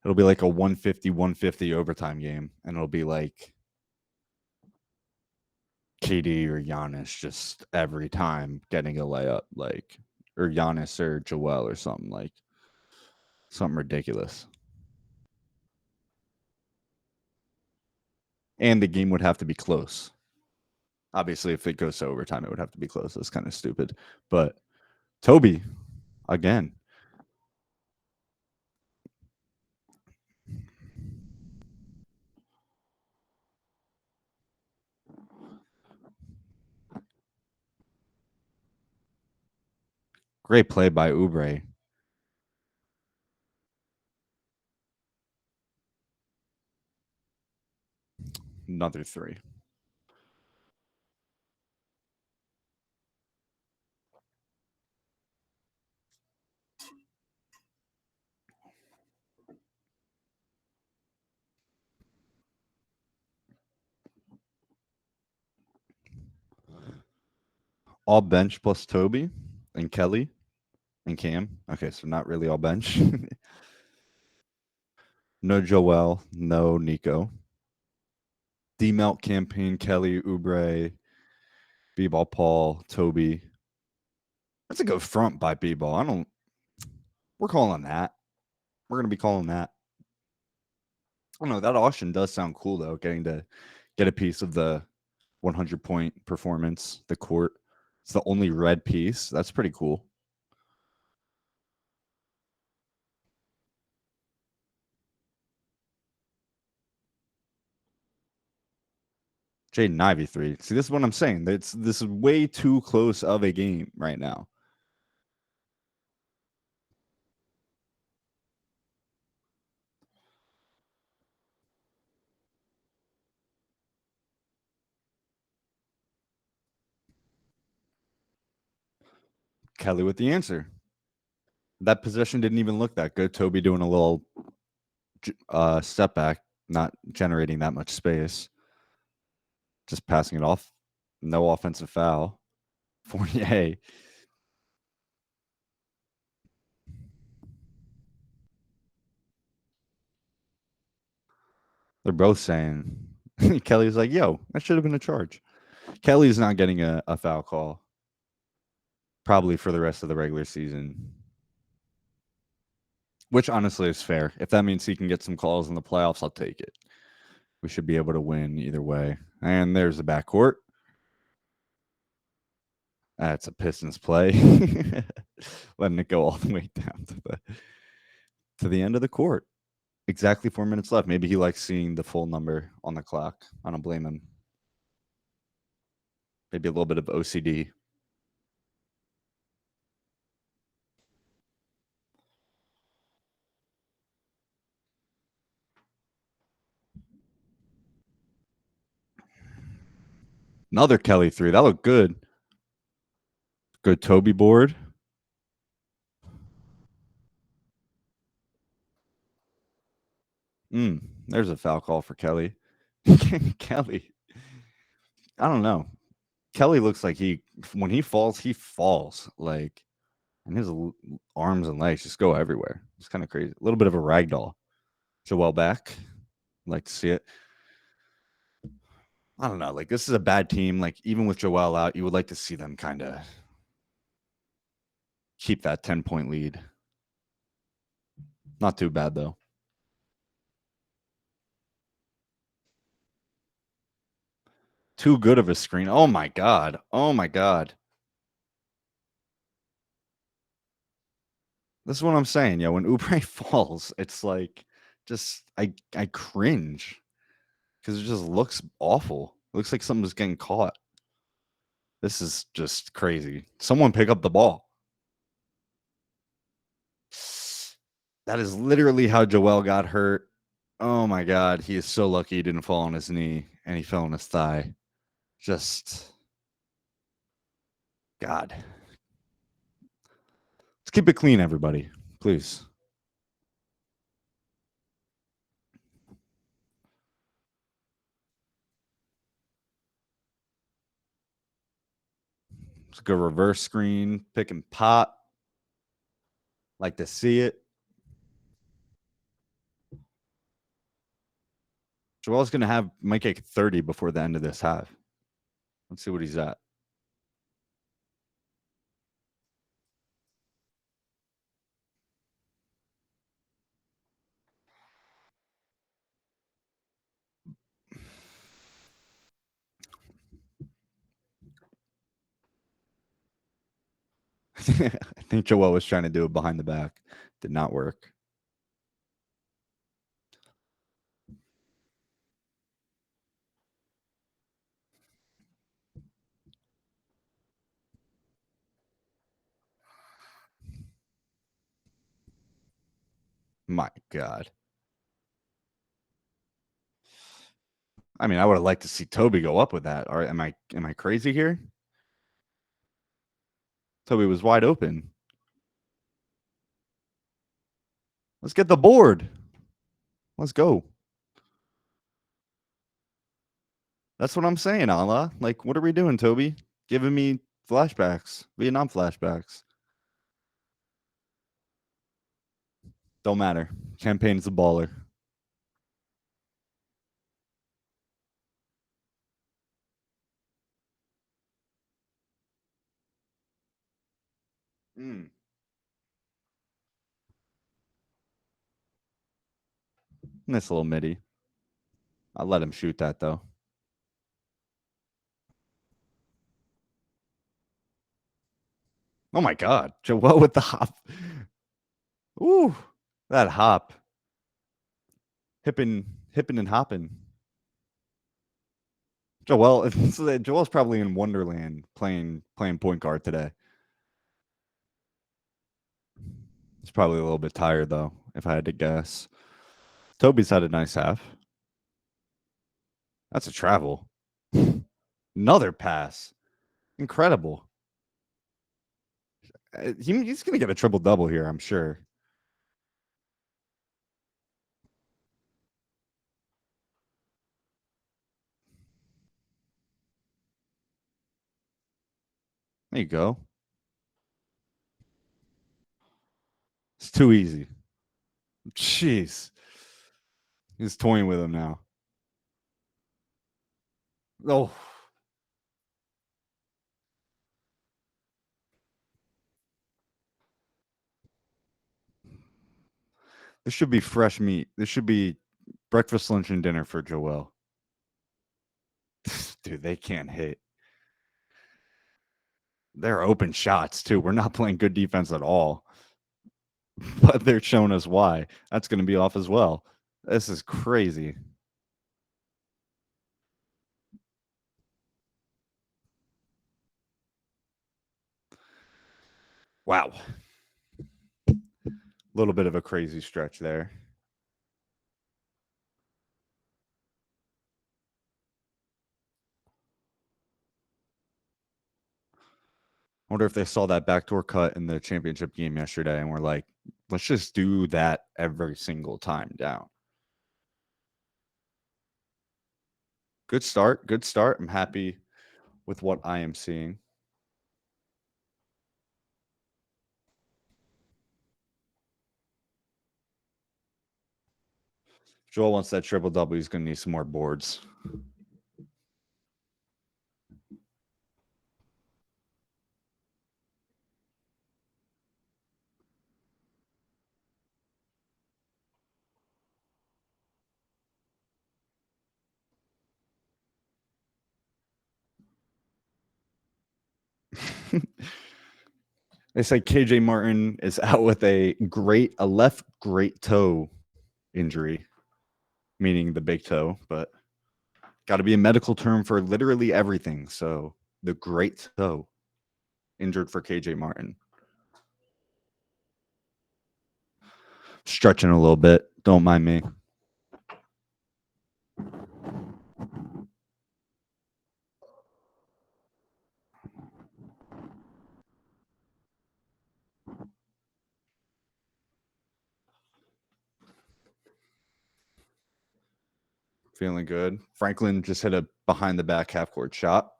It'll be like a 150 overtime game, and it'll be like KD or Giannis just every time getting a layup, like, or Giannis or Joel or something ridiculous. And the game would have to be close. Obviously, if it goes to overtime, it would have to be close. That's kind of stupid. But Toby, again, great play by Oubre. Another three. All bench plus Toby and Kelly and Cam. Okay, so not really all bench. No Joel, no Nico. D-Melt campaign, Kelly, Oubre, B-Ball, Paul, Toby. That's a good front by B-Ball. We're calling that. We're going to be calling that. I don't know. That auction does sound cool, though, getting to get a piece of the 100-point performance, the court. It's the only red piece. That's pretty cool. Jaden Ivey 3. See, this is what I'm saying. This is way too close of a game right now. Kelly with the answer. That possession didn't even look that good. Toby doing a little step back, not generating that much space. Just passing it off. No offensive foul. Fournier. They're both saying, Kelly's like, yo, that should have been a charge. Kelly's not getting a foul call probably for the rest of the regular season, which honestly is fair. If that means he can get some calls in the playoffs, I'll take it. We should be able to win either way. And there's the backcourt. That's a Pistons play. Letting it go all the way down to the end of the court. Exactly 4 minutes left. Maybe he likes seeing the full number on the clock. I don't blame him. Maybe a little bit of OCD. Another Kelly three. That looked good. Good Toby board. There's a foul call for Kelly. Kelly. I don't know. Kelly looks like when he falls like, and his arms and legs just go everywhere. It's kind of crazy. A little bit of a rag doll. Joel back. Like to see it. I don't know. Like, this is a bad team. Like, even with Joel out, you would like to see them kind of keep that 10-point lead. Not too bad, though. Too good of a screen. Oh, my God. Oh, my God. This is what I'm saying. When Oubre falls, it's like just I cringe because it just looks awful. It looks like something's getting caught. This is just crazy. Someone pick up the ball. That is literally how Joel got hurt. Oh my God. He is so lucky he didn't fall on his knee and he fell on his thigh. Just God. Let's keep it clean, everybody. Please. Let's go reverse screen, pick and pop. Like to see it. Joel's going to might get 30 before the end of this half. Let's see what he's at. I think Joel was trying to do it behind the back. Did not work. My God. I mean, I would have liked to see Toby go up with that. Or am I crazy here? Toby was wide open. Let's get the board. Let's go. That's what I'm saying, Allah. Like, what are we doing, Toby? Giving me flashbacks, Vietnam flashbacks. Don't matter. Campaign's a baller. Nice little midi. I'll let him shoot that, though. Oh, my God. Joel with the hop. Ooh, that hop. Hipping and hopping. Joel's probably in Wonderland playing point guard today. He's probably a little bit tired, though, if I had to guess. Toby's had a nice half. That's a travel. Another pass. Incredible. He's going to get a triple double here, I'm sure. There you go. It's too easy. Jeez. He's toying with him now. Oh, this should be fresh meat. This should be breakfast, lunch, and dinner for Joel. Dude, they can't hit. They're open shots, too. We're not playing good defense at all. But they're showing us why. That's going to be off as well. This is crazy. Wow. A little bit of a crazy stretch there. I wonder if they saw that backdoor cut in the championship game yesterday and were like, let's just do that every single time down. Good start. Good start. I'm happy with what I am seeing. Joel wants that triple double. He's going to need some more boards. They say KJ Martin is out with a left great toe injury, meaning the big toe, but got to be a medical term for literally everything. So the great toe injured for KJ Martin. Stretching a little bit. Don't mind me. Feeling good. Franklin just hit a behind the back half court shot.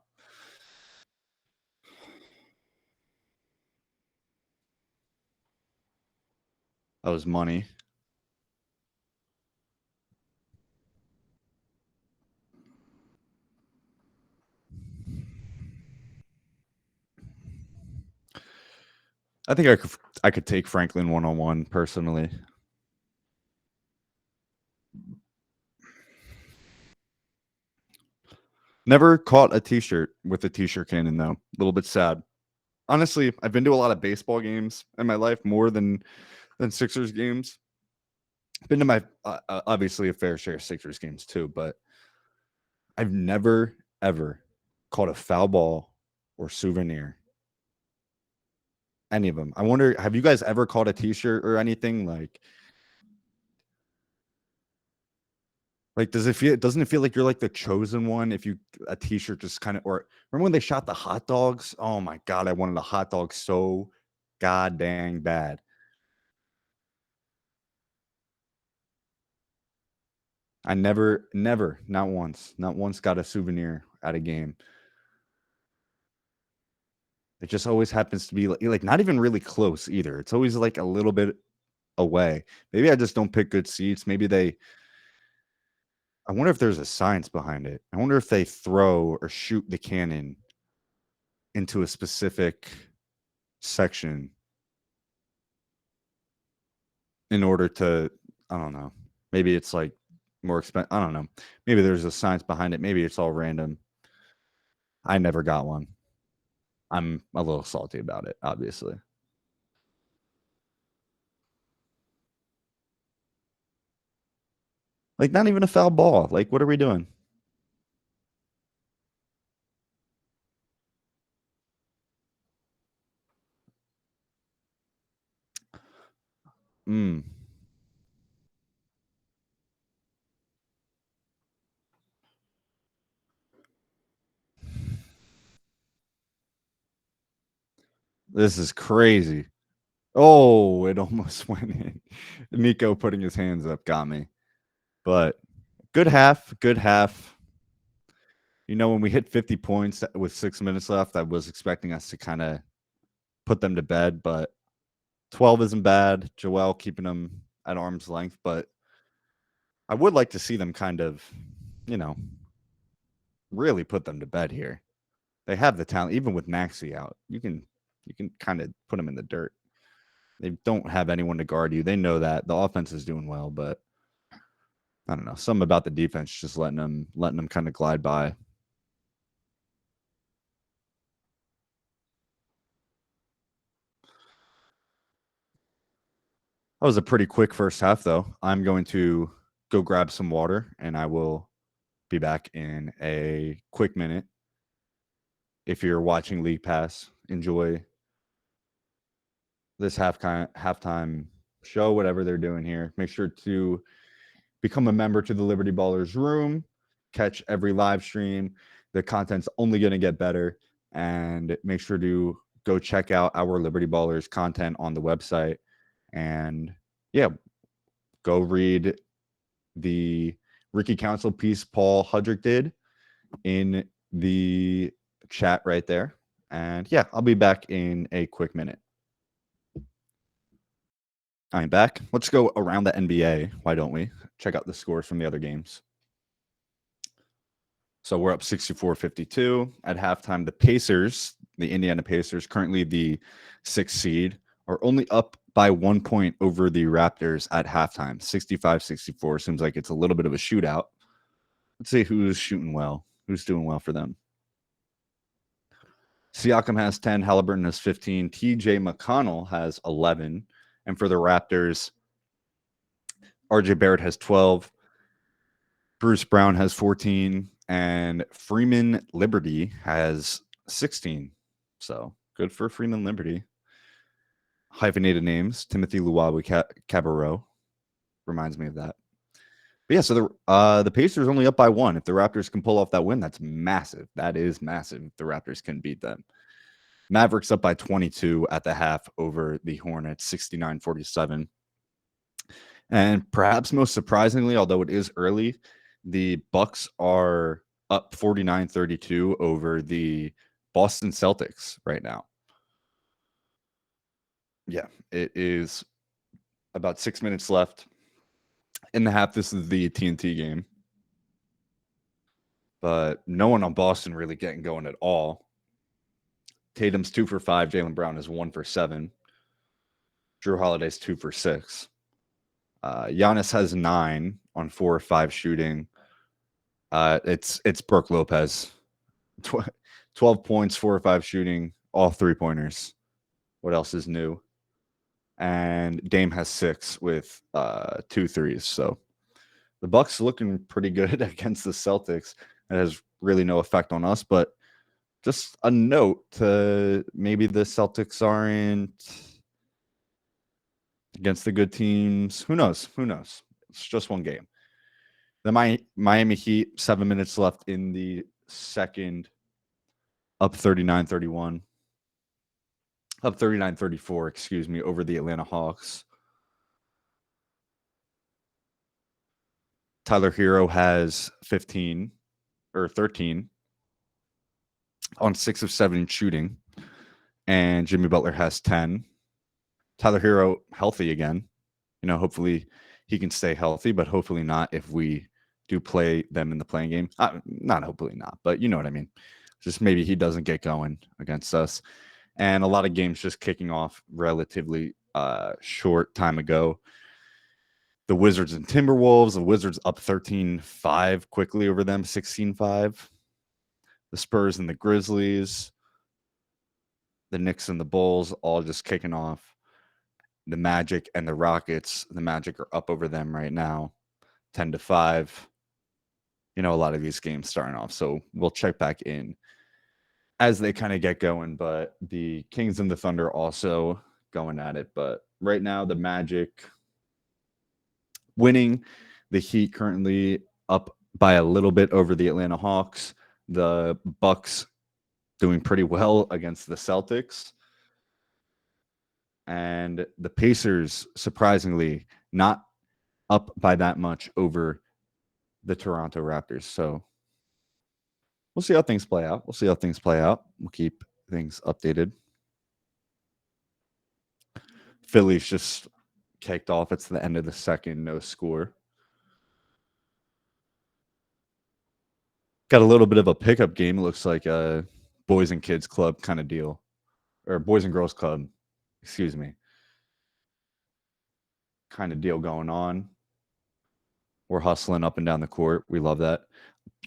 That was money. I think I could take Franklin 1-on-1 personally. Never caught a t-shirt with a t-shirt cannon though. A little bit sad. Honestly, I've been to a lot of baseball games in my life more than Sixers games. Been to my obviously a fair share of Sixers games too, but I've never ever caught a foul ball or souvenir. Any of them. I wonder, have you guys ever caught a t-shirt or anything like doesn't it feel like you're like the chosen one if you a t-shirt just kind of or remember when they shot the hot dogs? Oh my god, I wanted a hot dog so god dang bad. I never, not once got a souvenir at a game. It just always happens to be like not even really close either. It's always like a little bit away. Maybe I just don't pick good seats. I wonder if there's a science behind it. I wonder if they throw or shoot the cannon into a specific section in order to, I don't know. Maybe it's like more expensive. I don't know. Maybe there's a science behind it. Maybe it's all random. I never got one. I'm a little salty about it, obviously. Like, not even a foul ball. Like, what are we doing? Mm. This is crazy. Oh, it almost went in. Nico putting his hands up got me. But good half. You know, when we hit 50 points with 6 minutes left, I was expecting us to kind of put them to bed, but 12 isn't bad. Joel keeping them at arm's length, but I would like to see them kind of, you know, really put them to bed here. They have the talent, even with Maxey out. You can kind of put them in the dirt. They don't have anyone to guard you. They know that the offense is doing well, but I don't know. Something about the defense just letting them kind of glide by. That was a pretty quick first half, though. I'm going to go grab some water, and I will be back in a quick minute. If you're watching League Pass, enjoy this halftime show, whatever they're doing here. Make sure to become a member to the Liberty Ballers room. Catch every live stream. The content's only going to get better. And make sure to go check out our Liberty Ballers content on the website. And yeah, go read the Ricky Council piece Paul Hudrick did in the chat right there. And yeah, I'll be back in a quick minute. I'm back. Let's go around the NBA. Why don't we? Check out the scores from the other games. So we're up 64-52 at halftime. The Pacers, the Indiana Pacers, currently the 6th seed, are only up by 1 point over the Raptors at halftime. 65-64. Seems like it's a little bit of a shootout. Let's see who's shooting well. Who's doing well for them. Siakam has 10. Halliburton has 15. TJ McConnell has 11. And for the Raptors, RJ Barrett has 12. Bruce Brown has 14. And Freeman Liberty has 16. So good for Freeman Liberty. Hyphenated names. Timothy Luwawu Cabarrot. Reminds me of that. But yeah, so the Pacers only up by 1. If the Raptors can pull off that win, that's massive. That is massive if the Raptors can beat them. Mavericks up by 22 at the half over the Hornets, 69-47. And perhaps most surprisingly, although it is early, the Bucks are up 49-32 over the Boston Celtics right now. Yeah, it is about 6 minutes left in the half. This is the TNT game. But no one on Boston really getting going at all. Tatum's 2 for 5. Jaylen Brown is 1 for 7. Drew Holiday's 2 for 6. Giannis has 9 on 4 or 5 shooting. It's Brook Lopez. 12 points, 4 or 5 shooting, all 3-pointers. What else is new? And Dame has 6 with 2 threes. So the Bucks looking pretty good against the Celtics. It has really no effect on us, but just a note to maybe the Celtics aren't against the good teams. Who knows? It's just one game. The Miami Heat, 7 minutes left in the second, up 39-31. Up 39-34, excuse me, over the Atlanta Hawks. Tyler Hero has 15 or 13 on 6 of 7 shooting. And Jimmy Butler has 10. Tyler Hero healthy again. You know, hopefully he can stay healthy, but hopefully not if we do play them in the playing game. Not hopefully not, but you know what I mean. Just maybe he doesn't get going against us. And a lot of games just kicking off relatively short time ago. The Wizards and Timberwolves. The Wizards up 13-5 quickly over them, 16-5. The Spurs and the Grizzlies. The Knicks and the Bulls all just kicking off. The Magic and the Rockets. The Magic are up over them right now, 10-5. You know, a lot of these games starting off. So we'll check back in as they kind of get going. But the Kings and the Thunder also going at it. But right now, the Magic winning. The Heat currently up by a little bit over the Atlanta Hawks. The Bucks doing pretty well against the Celtics. and the Pacers, surprisingly, not up by that much over the Toronto Raptors. So we'll see how things play out. We'll keep things updated. Philly's just kicked off. It's the end of the second, no score. Got a little bit of a pickup game. It looks like a boys and kids club kind of deal, or boys and girls club, excuse me, kind of deal going on. We're hustling up and down the court. We love that.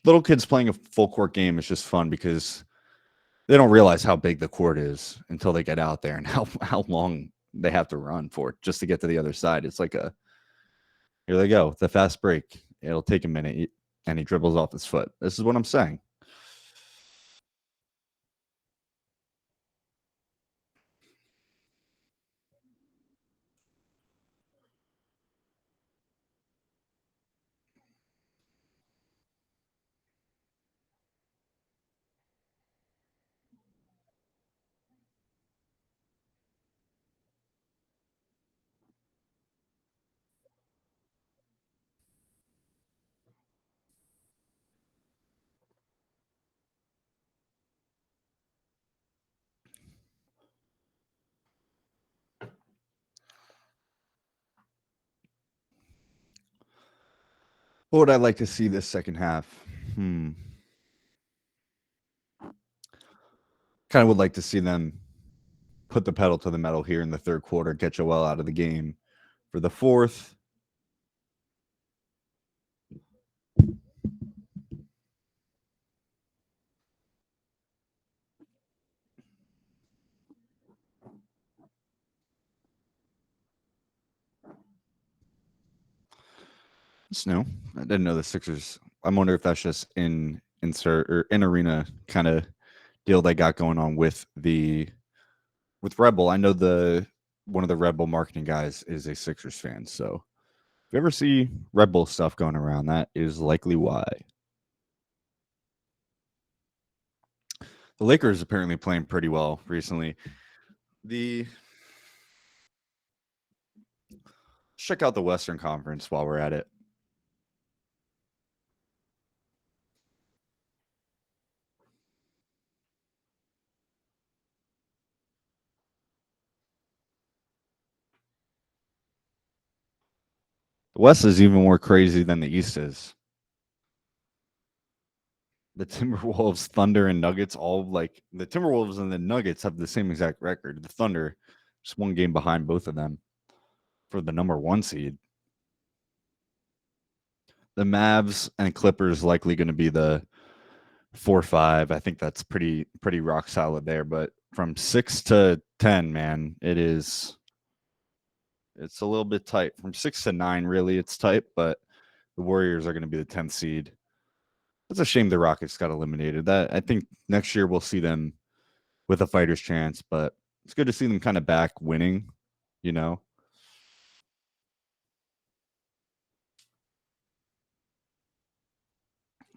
Little kids playing a full court game is just fun because they don't realize how big the court is until they get out there and how long they have to run for it just to get to the other side. It's like here they go, the fast break. It'll take a minute, and he dribbles off his foot. This is what I'm saying. What would I like to see this second half? Kind of would like to see them put the pedal to the metal here in the third quarter, get Joel out of the game for the fourth. It's new. I didn't know the Sixers. I wonder if that's just insert or in arena kind of deal they got going on with Red Bull. I know one of the Red Bull marketing guys is a Sixers fan, so if you ever see Red Bull stuff going around, that is likely why. The Lakers apparently playing pretty well recently. Check out the Western Conference while we're at it. The West is even more crazy than the East is. The Timberwolves, Thunder, and Nuggets all like the Timberwolves and the Nuggets have the same exact record. The Thunder just one game behind both of them for the number one seed. The Mavs and Clippers likely going to be the 4-5. I think that's pretty rock solid there. But from 6 to 10, man, it's a little bit tight. From 6 to 9, really, it's tight. But the Warriors are going to be the 10th seed. It's a shame the Rockets got eliminated. That I think next year we'll see them with a fighter's chance. But it's good to see them kind of back winning. You know,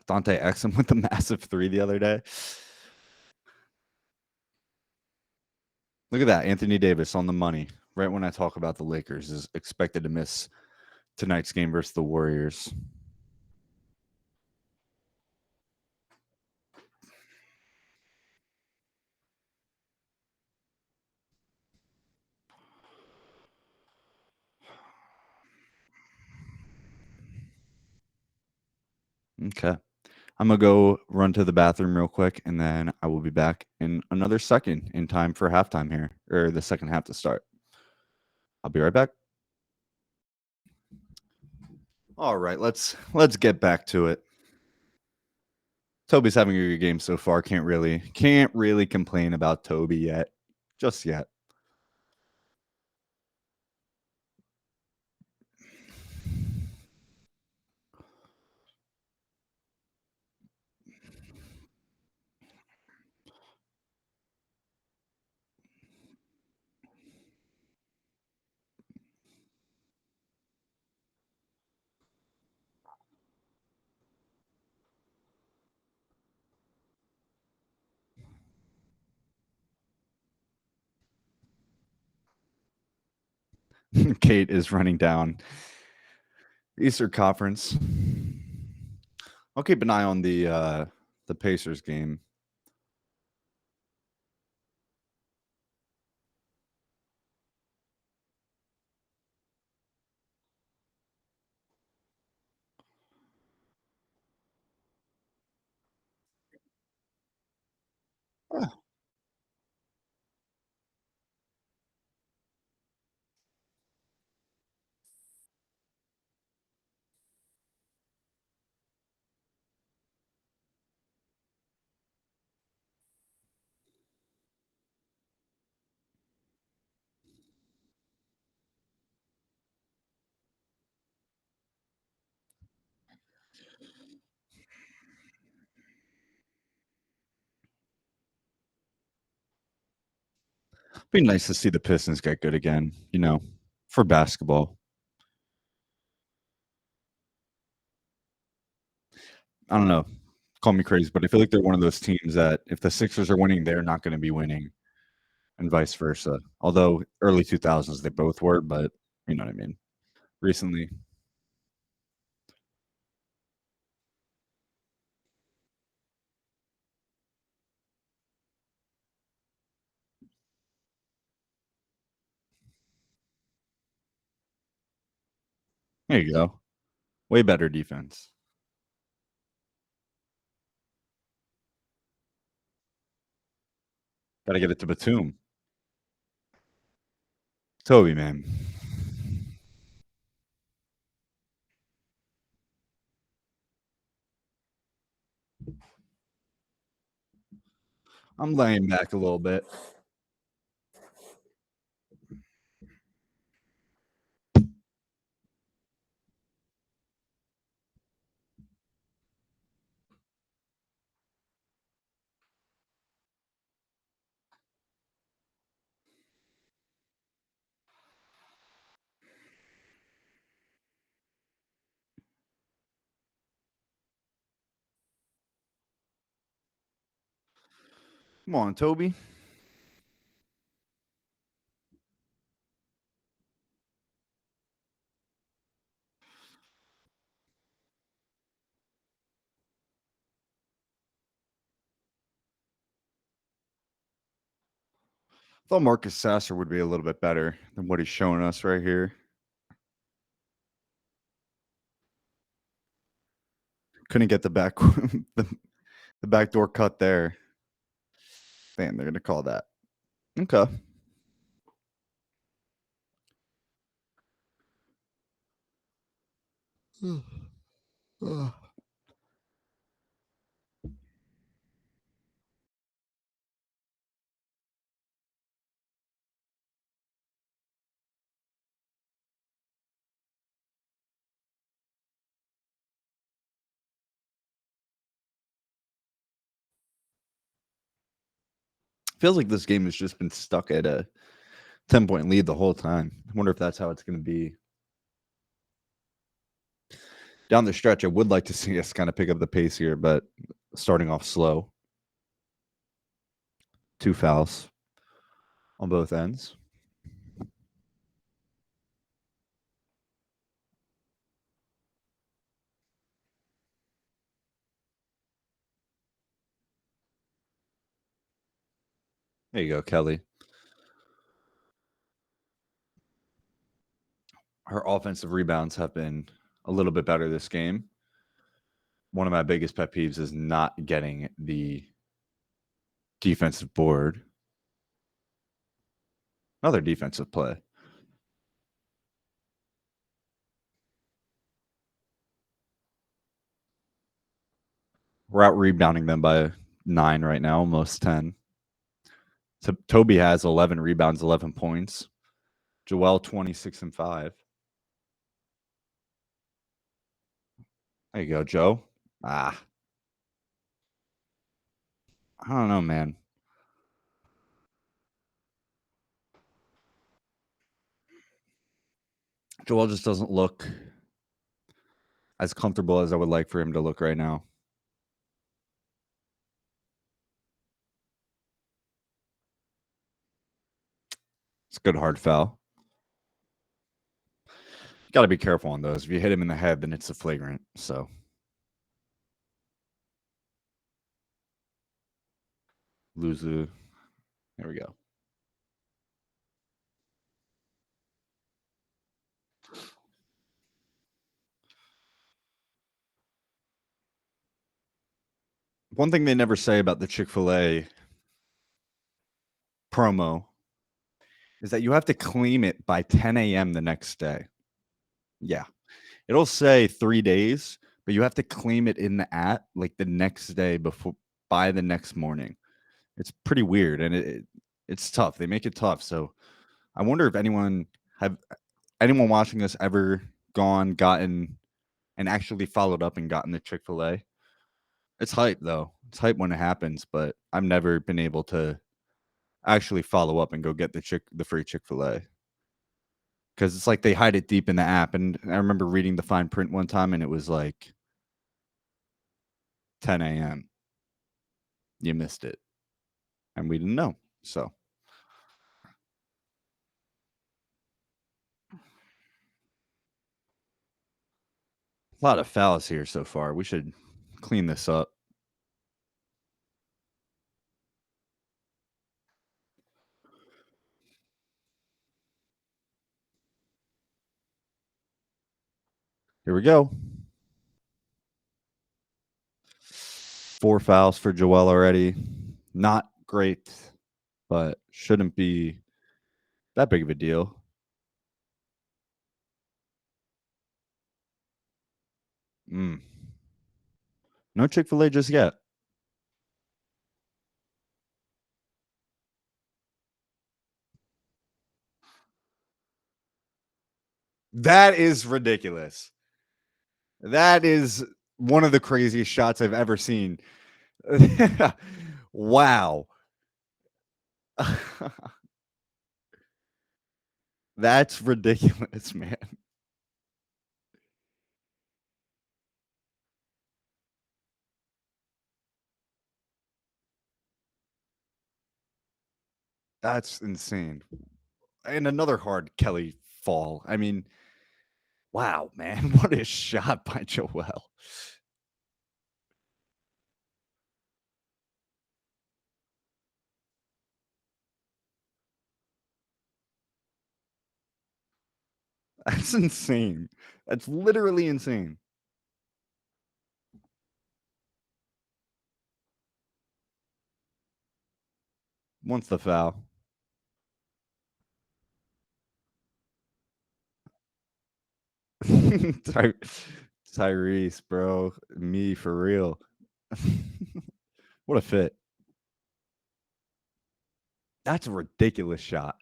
Dante Exum with the massive 3 the other day. Look at that. Anthony Davis on the money. Right when I talk about the Lakers is expected to miss tonight's game versus the Warriors. Okay. I'm going to go run to the bathroom real quick, and then I will be back in another second in time for halftime here, or the second half to start. I'll be right back. All right, let's get back to it. Toby's having a good game so far. Can't really complain about Toby yet. Just yet. Kate is running down Eastern Conference. I'll keep an eye on the Pacers game. Ah, be nice to see the Pistons get good again, for basketball. I don't know. Call me crazy, but I feel like they're one of those teams that if the Sixers are winning, they're not going to be winning, and vice versa. Although early 2000s they both were, but you know what I mean. Recently, there you go. Way better defense. Got to get it to Batum. Toby, man. I'm laying back a little bit. Come on, Toby. Thought Marcus Sasser would be a little bit better than what he's showing us right here. Couldn't get the back the, the backdoor cut there. Damn, they're gonna call that. Okay. Feels like this game has just been stuck at a 10-point lead the whole time. I wonder if that's how it's going to be down the stretch. I would like to see us kind of pick up the pace here, but starting off slow. 2 fouls on both ends. There you go, Kelly. Her offensive rebounds have been a little bit better this game. One of my biggest pet peeves is not getting the defensive board. Another defensive play. We're out rebounding them by 9 right now, almost 10. So Toby has 11 rebounds, 11 points. Joel 26 and 5. There you go, Joe. Ah, I don't know, man. Joel just doesn't look as comfortable as I would like for him to look right now. It's a good hard foul. got to be careful on those. If you hit him in the head, then it's a flagrant. So lose the. There we go. One thing they never say about the Chick-fil-A promo is that you have to claim it by 10 a.m. the next day. Yeah. It'll say 3 days, but you have to claim it in the app like the next day by the next morning. It's pretty weird, and it's tough. They make it tough. So I wonder if anyone watching this ever gotten and actually followed up and gotten the Chick-fil-A. It's hype though. It's hype when it happens, but I've never been able to actually follow up and go get the free Chick-fil-A. Because it's like they hide it deep in the app. And I remember reading the fine print one time and it was like 10 a.m. You missed it. And we didn't know. So a lot of fouls here so far. We should clean this up. Here we go. 4 fouls for Joel already. Not great, but shouldn't be that big of a deal. No Chick-fil-A just yet. That is ridiculous. That is one of the craziest shots I've ever seen. Wow. That's ridiculous, man. That's insane. And another hard Kelly fall. I mean, wow, man. What a shot by Joel. That's insane. That's literally insane. Once the foul. Tyrese, bro. Me for real. What a fit. That's a ridiculous shot.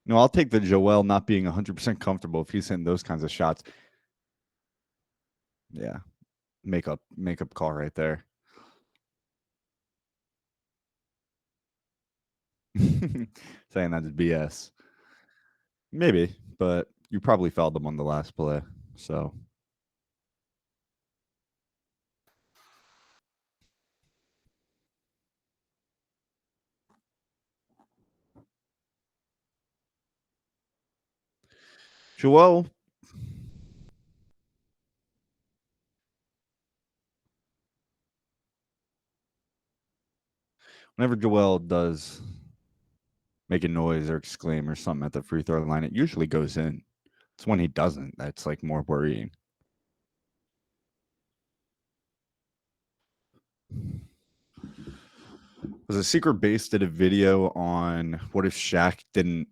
No, I'll take the Joel not being 100% comfortable if he's hitting those kinds of shots. Yeah. Makeup call right there. Saying that's BS. Maybe, but you probably fouled them on the last play. So Joel. Whenever Joel does make a noise or exclaim or something at the free throw line, it usually goes in. It's when he doesn't that's like more worrying. Was a Secret Base did a video on what if Shaq didn't,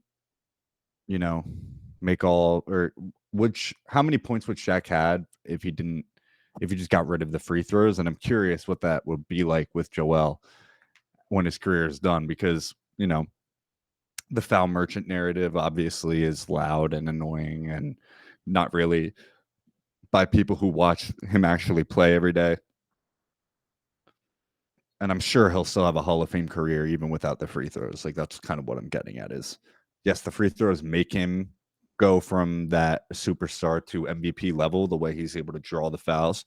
make all or how many points would Shaq had if he just got rid of the free throws? And I'm curious what that would be like with Joel when his career is done, because the foul merchant narrative obviously is loud and annoying and not really by people who watch him actually play every day. And I'm sure he'll still have a Hall of Fame career even without the free throws. Like, that's kind of what I'm getting at is, yes, the free throws make him go from that superstar to MVP level, the way he's able to draw the fouls.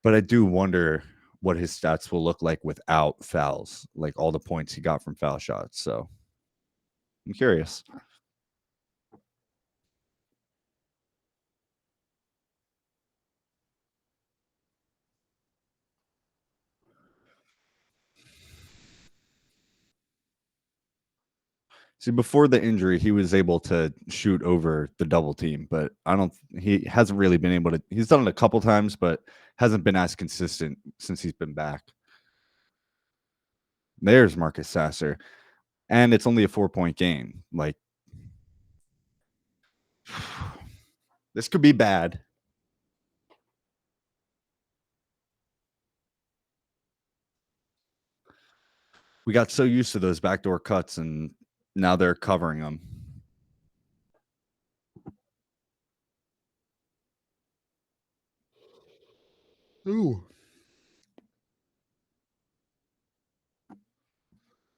But I do wonder what his stats will look like without fouls, like all the points he got from foul shots. So I'm curious. See, before the injury, he was able to shoot over the double team, but he hasn't really been able to. He's done it a couple times, but hasn't been as consistent since he's been back. There's Marcus Sasser. And it's only a 4-point game. Like, this could be bad. We got so used to those backdoor cuts, and now they're covering them. Ooh.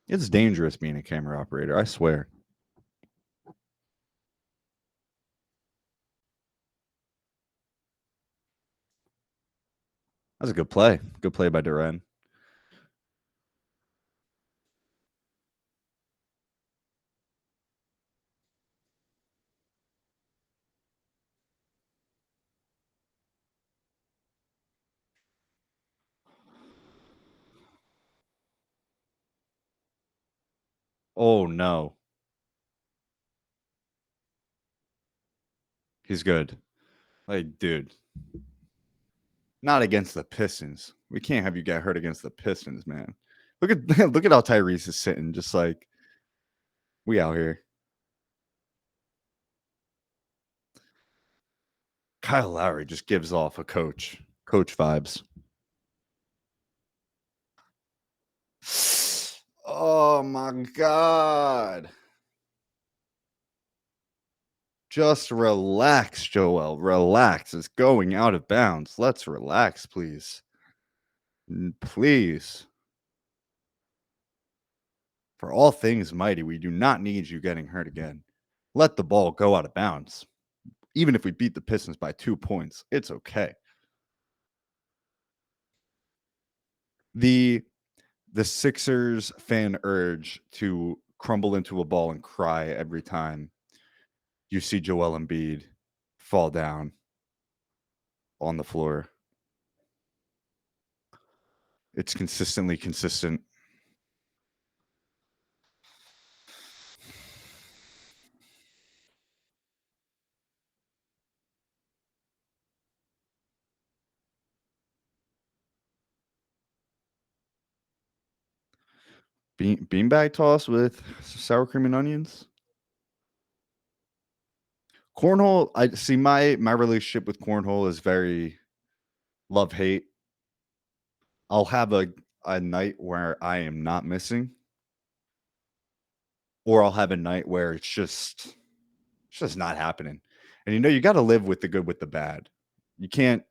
It's dangerous being a camera operator, I swear. That's a good play. Good play by Duran. Oh, no. He's good. Like, dude, not against the Pistons. We can't have you get hurt against the Pistons, man. Look at look at how Tyrese is sitting, just like we out here. Kyle Lowry just gives off a coach vibes. Oh my god. Just relax, Joel. Relax. It's going out of bounds. Let's relax, please. Please. For all things mighty, we do not need you getting hurt again. Let the ball go out of bounds. Even if we beat the Pistons by 2 points, it's okay. The Sixers fan urge to crumble into a ball and cry every time you see Joel Embiid fall down on the floor. It's consistently consistent. Beanbag toss with sour cream and onions. Cornhole, I see my relationship with cornhole is very love hate. I'll have a night where I am not missing, or I'll have a night where it's just not happening. And you got to live with the good with the bad. You can't.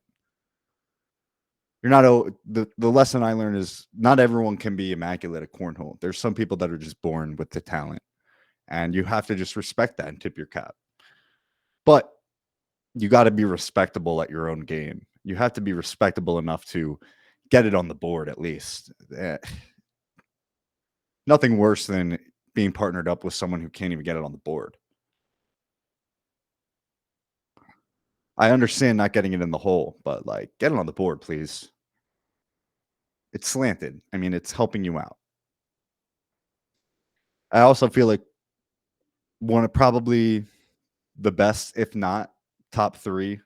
You're not the lesson I learned is not everyone can be immaculate at cornhole. There's some people that are just born with the talent, and you have to just respect that and tip your cap. But you got to be respectable at your own game. You have to be respectable enough to get it on the board at least. Nothing worse than being partnered up with someone who can't even get it on the board. I understand not getting it in the hole, but like get it on the board, please. It's slanted. I mean, it's helping you out. I also feel like one of probably the best, if not top 3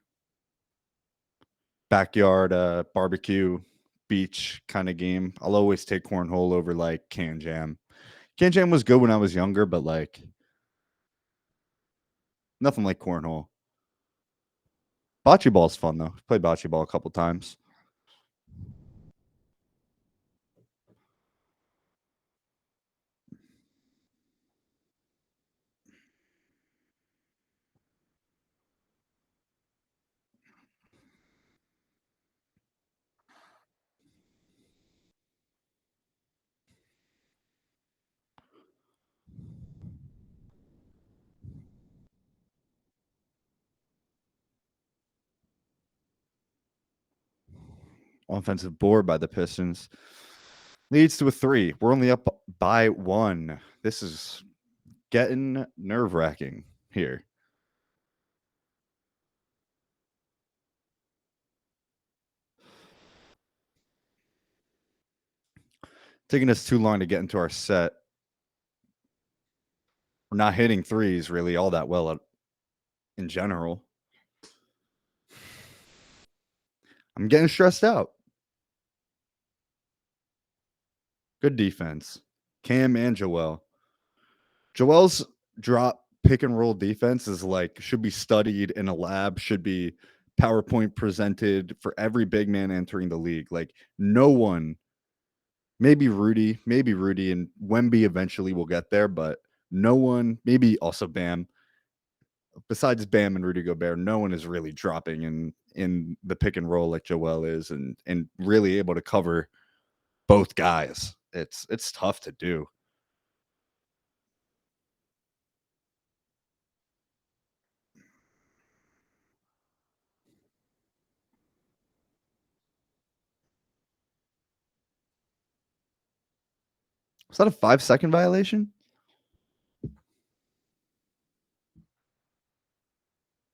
backyard barbecue beach kind of game. I'll always take cornhole over like can jam. Can jam was good when I was younger, but like nothing like cornhole. Bocce ball's fun though. Played bocce ball a couple times. offensive board by the Pistons. Leads to a 3. We're only up by 1. This is getting nerve-wracking here. Taking us too long to get into our set. We're not hitting threes really all that well in general. I'm getting stressed out. Good defense. Cam and Joel. Joel's drop pick and roll defense is like should be studied in a lab, should be PowerPoint presented for every big man entering the league. Like no one, maybe Rudy, and Wemby eventually will get there, but no one, maybe also Bam, besides Bam and Rudy Gobert, no one is really dropping in the pick and roll like Joel is and really able to cover both guys. It's tough to do. Was that a 5-second violation?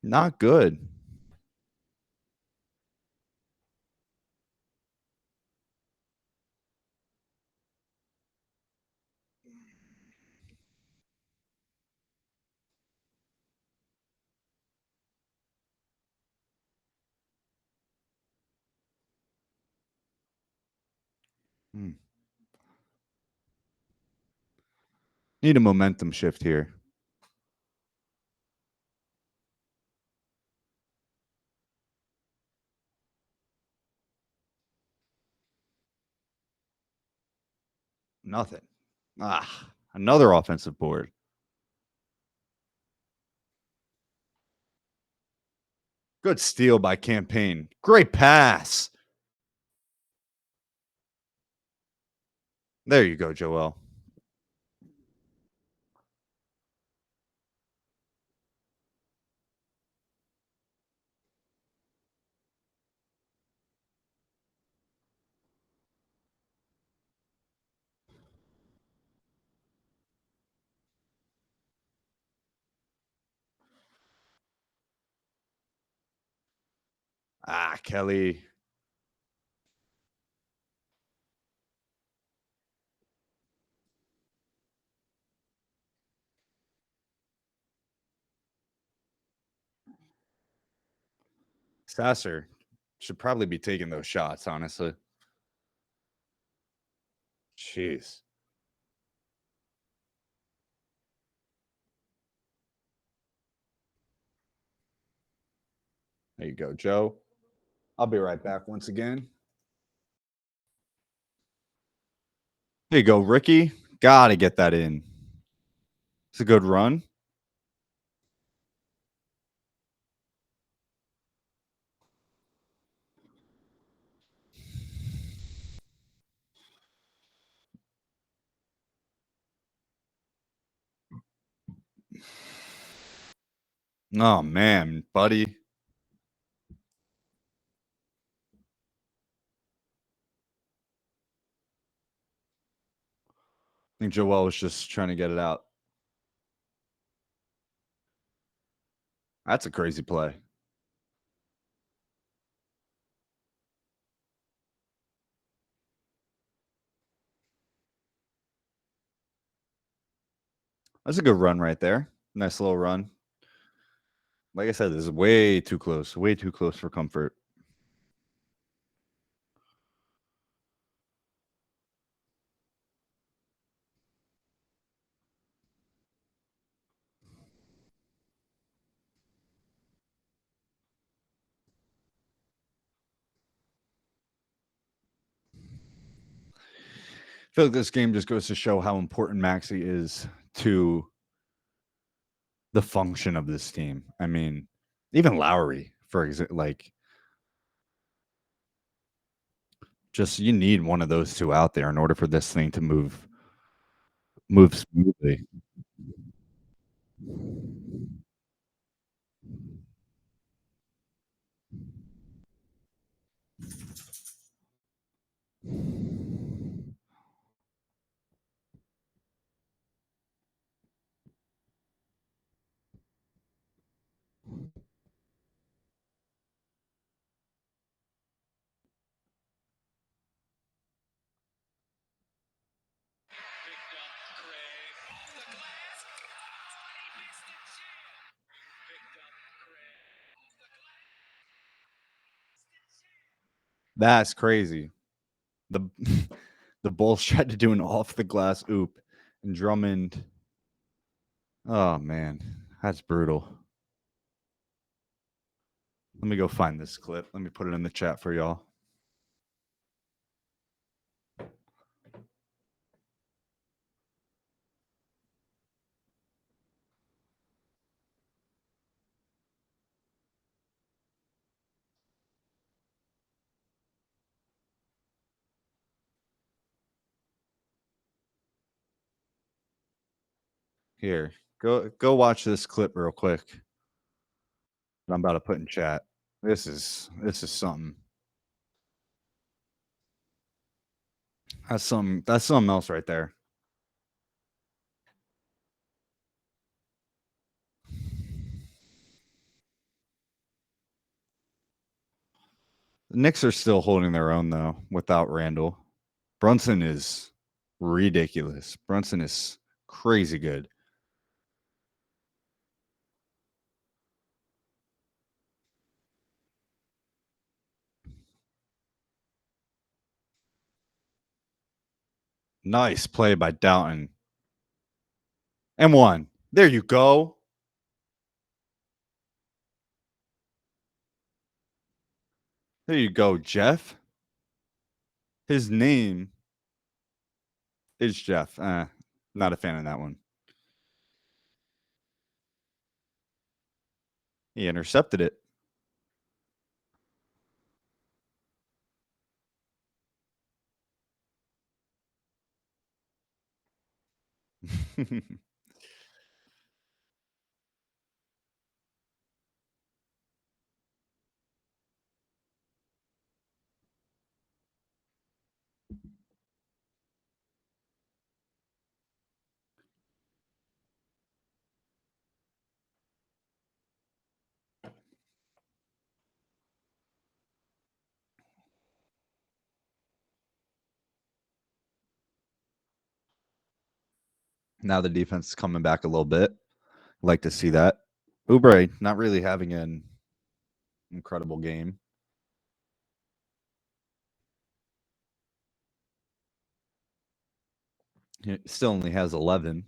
Not good. Hmm. Need a momentum shift here. Nothing. Another offensive board. Good steal by Campaign. Great pass. There you go, Joel. Kelly. Sasser should probably be taking those shots, honestly. Jeez. There you go, Joe. I'll be right back once again. There you go, Ricky. Gotta get that in. It's a good run. Oh man, buddy. I think Joel was just trying to get it out. That's a crazy play. That's a good run right there. Nice little run. Like I said, this is way too close for comfort. I feel like this game just goes to show how important Maxey is to the function of this team. I mean, even Lowry, for example, like just you need one of those two out there in order for this thing to move smoothly. That's crazy. The the Bulls tried to do an off the glass oop, and Drummond. Oh man, that's brutal. Let me go find this clip. Let me put it in the chat for y'all. Here, go watch this clip real quick. I'm about to put in chat. This is something. That's something else right there. The Knicks are still holding their own though without Randall. Brunson is ridiculous. Brunson is crazy good. Nice play by Doughton. And one. There you go. There you go, Jeff. His name is Jeff. Not a fan of that one. He intercepted it. Now the defense is coming back a little bit. Like to see that. Oubre not really having an incredible game. He still only has 11.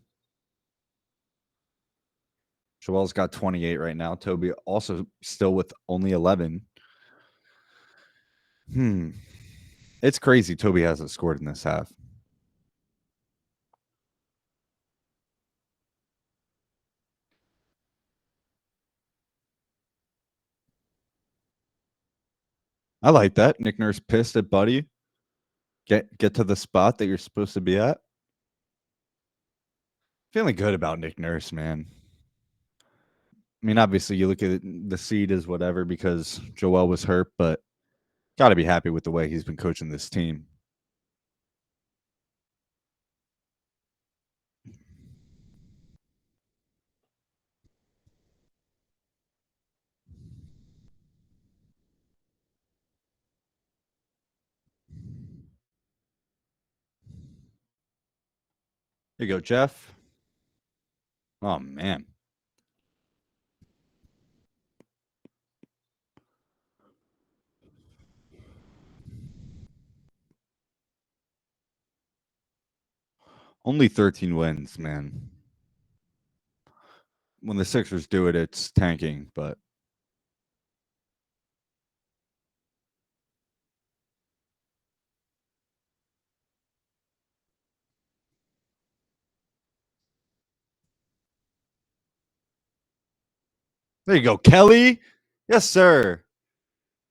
Joel's got 28 right now. Toby also still with only 11. It's crazy Toby hasn't scored in this half. I like that. Nick Nurse pissed at Buddy. Get to the spot that you're supposed to be at. Feeling good about Nick Nurse, man. I mean, obviously, you look at it, the seed is whatever because Joel was hurt, but got to be happy with the way he's been coaching this team. Here you go, Jeff. Oh, man. Only 13 wins, man. When the Sixers do it, it's tanking, but there you go, Kelly. Yes, sir.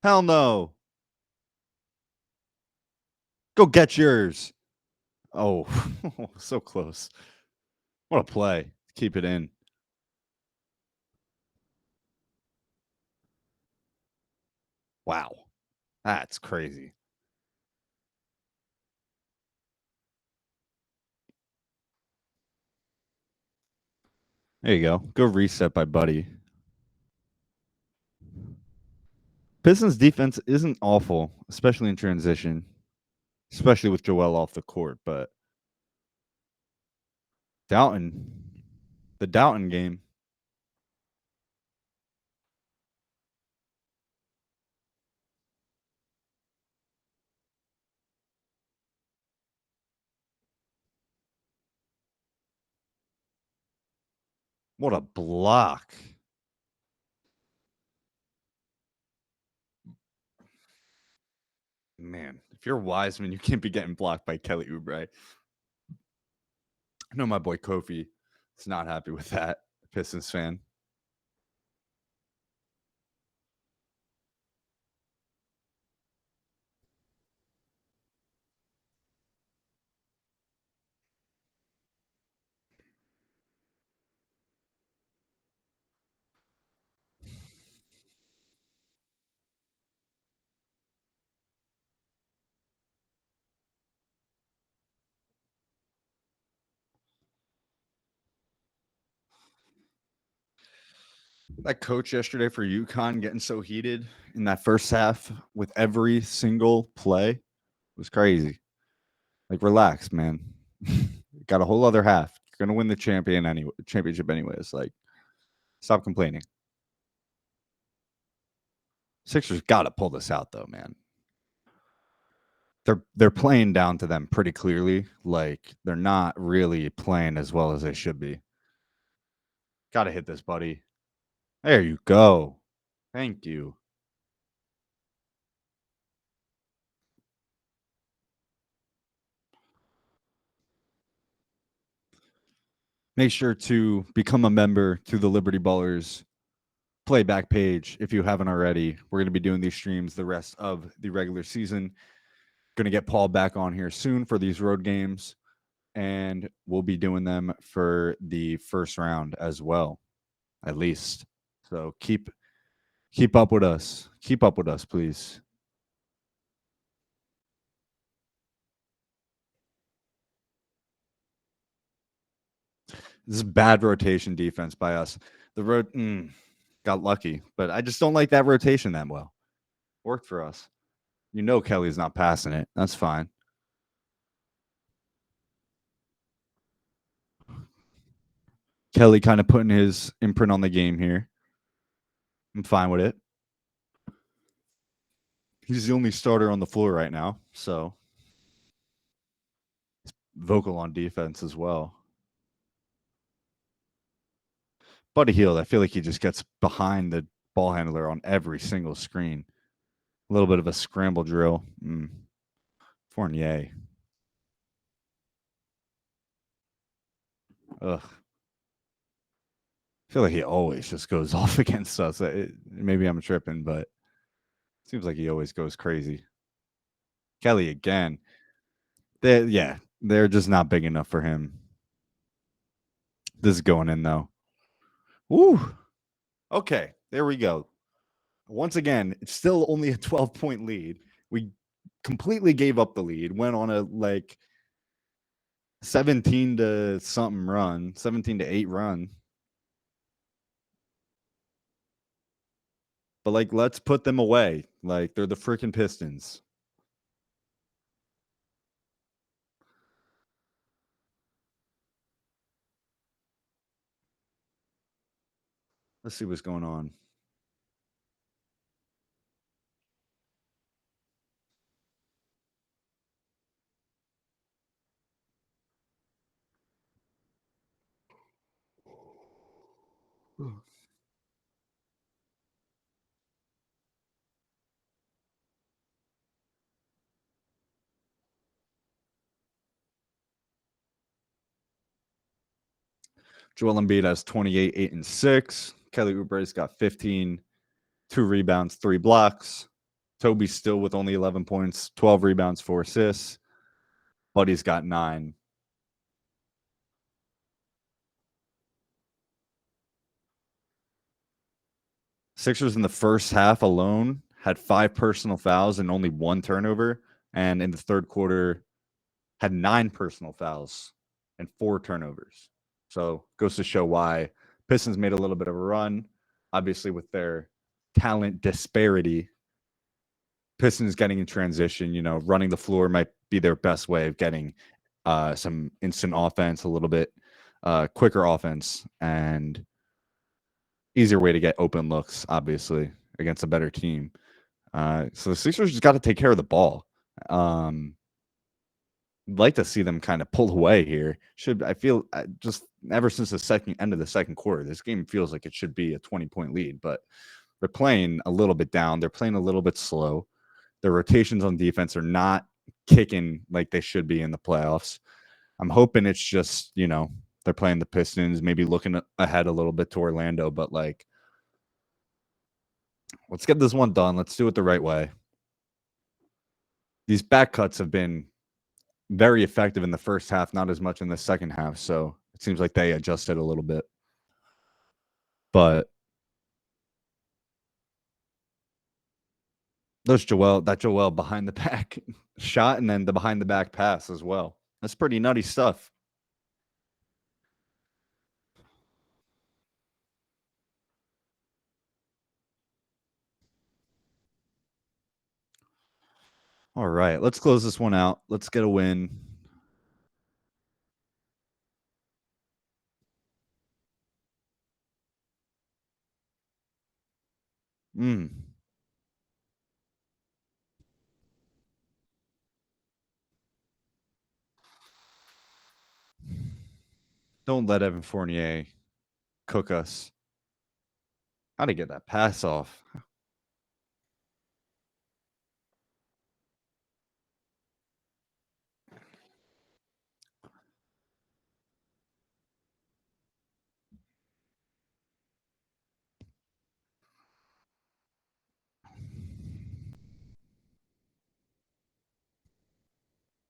Hell no. Go get yours. Oh, so close. What a play. Keep it in. Wow. That's crazy. There you go. Go reset by Buddy. Pistons defense isn't awful, especially in transition, especially with Joel off the court, but Doughton, the Doughton game. What a block. Man, if you're Wiseman, you can't be getting blocked by Kelly Oubre. I know my boy Kofi is not happy with that. Pistons fan. That coach yesterday for UConn getting so heated in that first half with every single play was crazy. Like, relax, man. Got a whole other half. You're gonna win the championship anyways. Like, stop complaining. Sixers gotta pull this out though, man. They're playing down to them pretty clearly. Like, they're not really playing as well as they should be. Gotta hit this, buddy. There you go. Thank you. Make sure to become a member to the Liberty Ballers playback page if you haven't already. We're going to be doing these streams the rest of the regular season. Going to get Paul back on here soon for these road games, and we'll be doing them for the first round as well, at least. So keep up with us. Keep up with us, please. This is bad rotation defense by us. The road got lucky, but I just don't like that rotation that well. Worked for us. You know Kelly's not passing it. That's fine. Kelly kind of putting his imprint on the game here. I'm fine with it. He's the only starter on the floor right now, so he's vocal on defense as well. Buddy Hield, I feel like he just gets behind the ball handler on every single screen. A little bit of a scramble drill. Fournier. Ugh. I feel like he always just goes off against us. Maybe I'm tripping, but it seems like he always goes crazy. Kelly again. They're just not big enough for him. This is going in though. Woo. Okay, there we go. Once again, it's still only a 12-point lead. We completely gave up the lead, went on a 17 to something run, 17 to 8 run. But let's put them away. They're the freaking Pistons. Let's see what's going on. Joel Embiid has 28, 8, and 6. Kelly Oubre's got 15, 2 rebounds, 3 blocks. Toby's still with only 11 points, 12 rebounds, 4 assists. Buddy's got 9. Sixers in the first half alone had 5 personal fouls and only 1 turnover. And in the third quarter, had 9 personal fouls and 4 turnovers. So goes to show why Pistons made a little bit of a run. Obviously, with their talent disparity, Pistons getting in transition, running the floor might be their best way of getting some instant offense, a little bit quicker offense, and easier way to get open looks, obviously, against a better team. So the Sixers just got to take care of the ball. I'd like to see them kind of pull away here. I feel just ever since the end of the second quarter, this game feels like it should be a 20-point lead, but they're playing a little bit down. They're playing a little bit slow. Their rotations on defense are not kicking like they should be in the playoffs. I'm hoping it's just, they're playing the Pistons, maybe looking ahead a little bit to Orlando, but like, let's get this one done. Let's do it the right way. These back cuts have been very effective in the first half, not as much in the second half. So it seems like they adjusted a little bit. But that Joel behind the back shot and then the behind the back pass as well. That's pretty nutty stuff. All right, let's close this one out. Let's get a win. Don't let Evan Fournier cook us. How to get that pass off?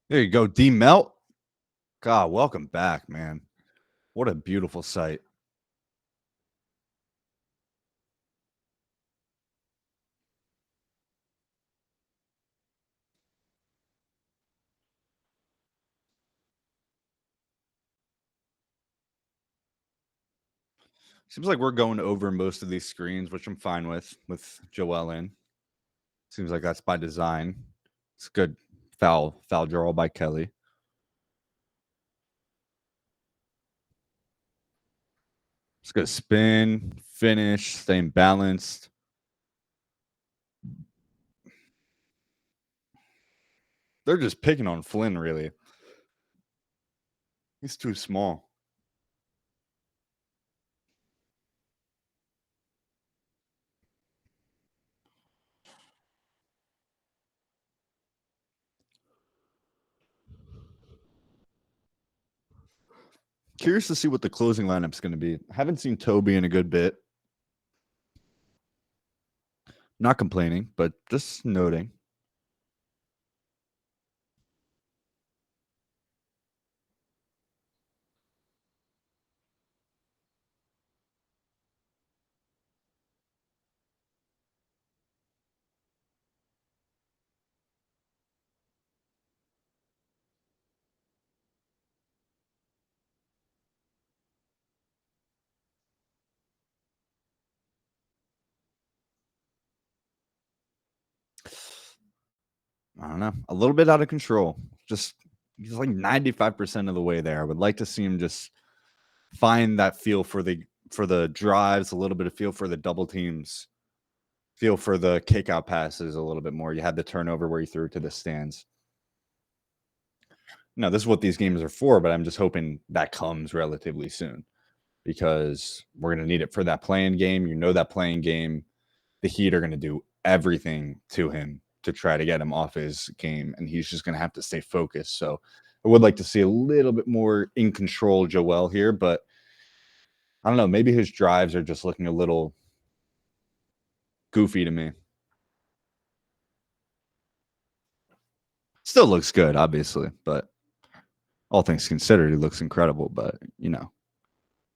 There you go, D Melt. God, welcome back, man. What a beautiful sight. Seems like we're going over most of these screens, which I'm fine with Joel in. Seems like that's by design. It's good foul draw by Kelly. It's good spin, finish, staying balanced. They're just picking on Flynn, really. He's too small. Curious to see what the closing lineup's going to be. Haven't seen Toby in a good bit. Not complaining, but just noting. I don't know. A little bit out of control. Just he's like 95% of the way there. I would like to see him just find that feel for the drives, a little bit of feel for the double teams, feel for the kick out passes a little bit more. You had the turnover where he threw it to the stands. No, this is what these games are for, but I'm just hoping that comes relatively soon because we're going to need it for that playing game. That playing game, the Heat are going to do everything to him to try to get him off his game, and he's just going to have to stay focused. So I would like to see a little bit more in control Joel here, but I don't know. Maybe his drives are just looking a little goofy to me. Still looks good, obviously, but all things considered, he looks incredible. But,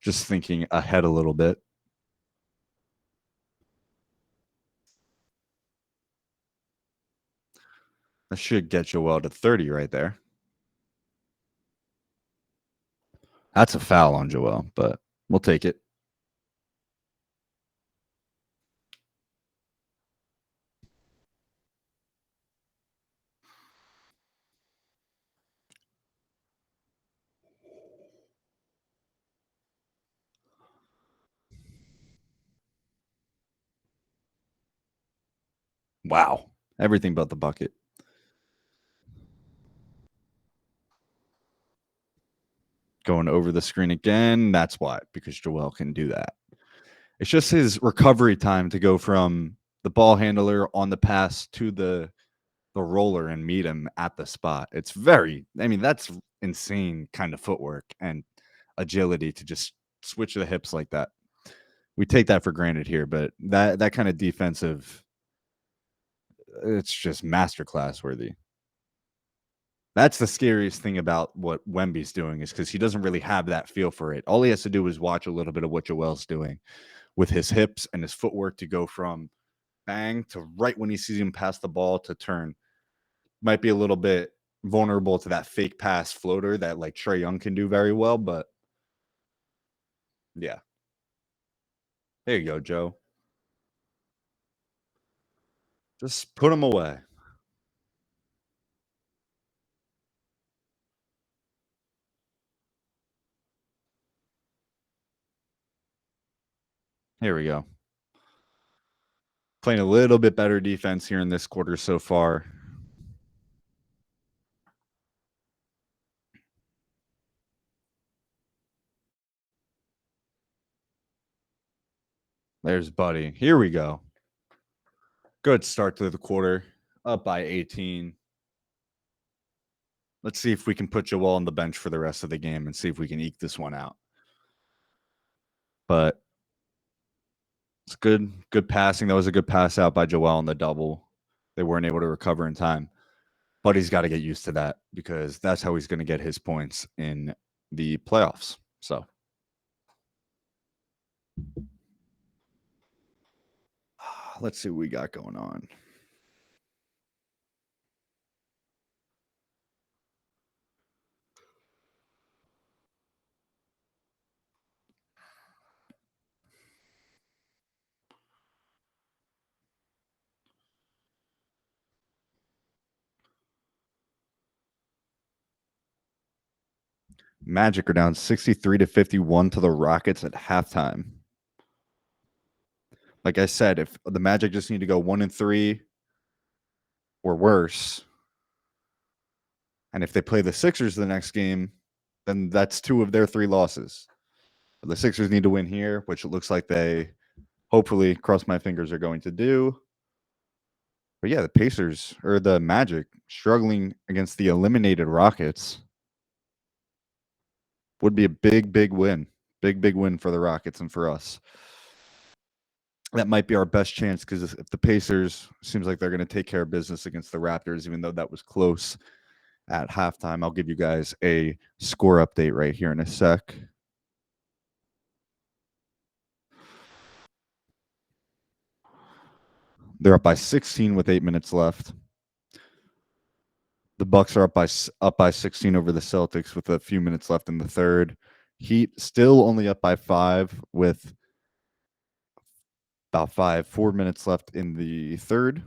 just thinking ahead a little bit. That should get Joel to 30 right there. That's a foul on Joel, but we'll take it. Wow. Everything but the bucket. Going over the screen again. That's why, because Joel can do that. It's just his recovery time to go from the ball handler on the pass to the roller and meet him at the spot. It's very, I mean, that's insane kind of footwork and agility to just switch the hips like that. We take that for granted here, but that kind of defensive, it's just masterclass worthy. That's the scariest thing about what Wemby's doing, is because he doesn't really have that feel for it. All he has to do is watch a little bit of what Joel's doing with his hips and his footwork to go from bang to right when he sees him pass the ball to turn. Might be a little bit vulnerable to that fake pass floater that like Trae Young can do very well, but yeah. There you go, Joe. Just put him away. Here we go. Playing a little bit better defense here in this quarter so far. There's Buddy. Here we go. Good start to the quarter. Up by 18. Let's see if we can put Joel on the bench for the rest of the game and see if we can eke this one out. But it's good passing. That was a good pass out by Joel on the double. They weren't able to recover in time. But he's got to get used to that, because that's how he's going to get his points in the playoffs. So let's see what we got going on. Magic are down 63-51 to the Rockets at halftime. Like I said, if the Magic just need to go 1-3 or worse, and if they play the Sixers the next game, then that's 2 of their 3 losses. But the Sixers need to win here, which it looks like they, hopefully, cross my fingers, are going to do. But yeah, the Pacers, or the Magic, struggling against the eliminated Rockets would be a big win. Big win for the Rockets and for us. That might be our best chance, because if the Pacers, seems like they're going to take care of business against the Raptors, even though that was close at halftime. I'll give you guys a score update right here in a sec. They're up by 16 with 8 minutes left. The Bucks are up by 16 over the Celtics with a few minutes left in the third. Heat still only up by 5 with about 4 minutes left in the third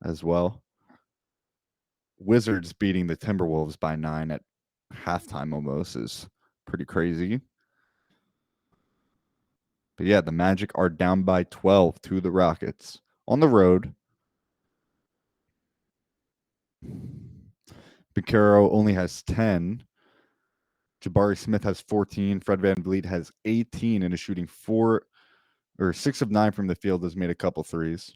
as well. Wizards beating the Timberwolves by 9 at halftime almost is pretty crazy. But yeah, the Magic are down by 12 to the Rockets on the road. Piquero only has 10. Jabari Smith has 14. Fred VanVleet has 18 and is shooting 6 of 9 from the field. Has made a couple threes.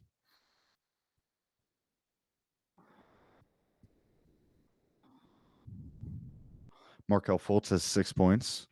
Markelle Fultz has 6 points.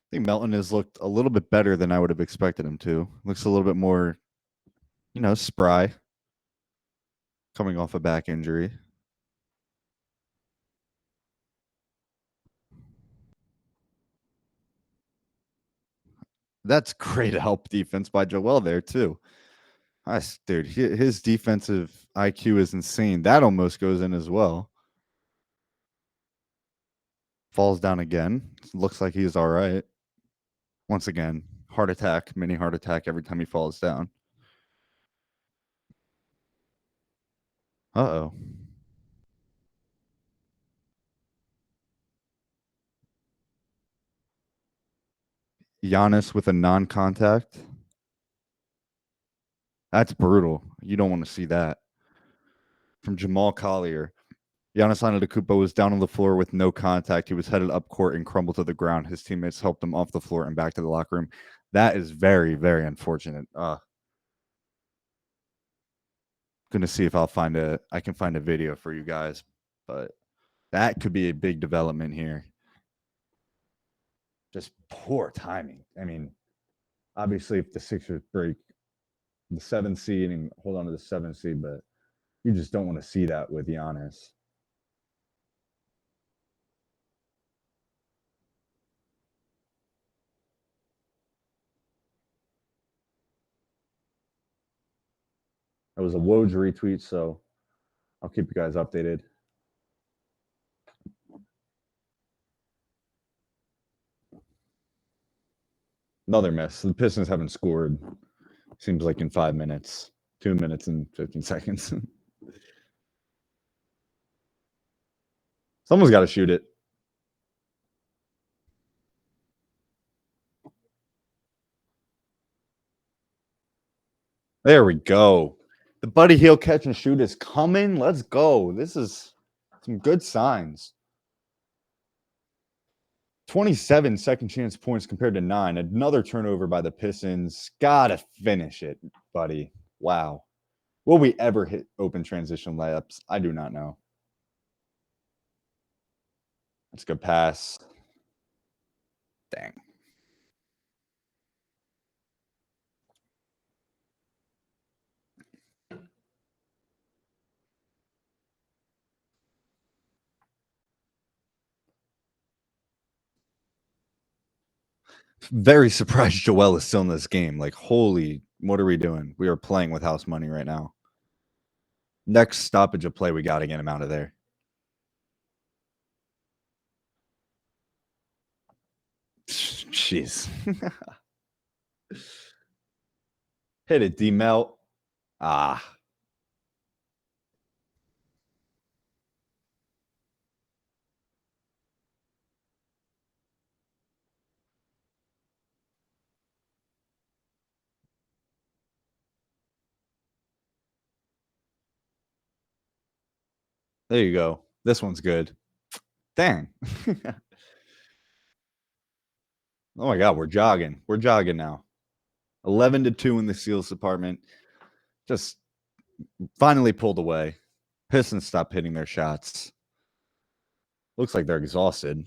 I think Melton has looked a little bit better than I would have expected him to. Looks a little bit more, spry, coming off a back injury. That's great help defense by Joel there too. Dude, his defensive IQ is insane. That almost goes in as well. Falls down again. Looks like he's all right. Once again, heart attack, mini heart attack every time he falls down. Uh-oh. Giannis with a non-contact. That's brutal. You don't want to see that. From Jamal Collier. Giannis Antetokounmpo was down on the floor with no contact. He was headed up court and crumbled to the ground. His teammates helped him off the floor and back to the locker room. That is very, very unfortunate. Gonna see if I can find a video for you guys, but that could be a big development here. Just poor timing. I mean, obviously, if the Sixers break the 7th seed and hold on to the 7th seed, but you just don't want to see that with Giannis. It was a Woj retweet, so I'll keep you guys updated. Another miss. The Pistons haven't scored, seems like in 5 minutes, 2 minutes and 15 seconds. Someone's got to shoot it. There we go. The Buddy Hield catch and shoot is coming. Let's go. This is some good signs. 27 second chance points compared to 9. Another turnover by the Pistons. Gotta finish it, buddy. Wow. Will we ever hit open transition layups? I do not know. That's a good pass. Dang. Very surprised Joel is still in this game. Like, holy, what are we doing? We are playing with house money right now. Next stoppage of play, we got to get him out of there. Jeez. Hit it, D-Melt. Ah. There you go. This one's good. Dang. Oh my God, we're jogging. We're jogging now. 11-2 in the Seals department. Just finally pulled away. Pistons stopped hitting their shots. Looks like they're exhausted.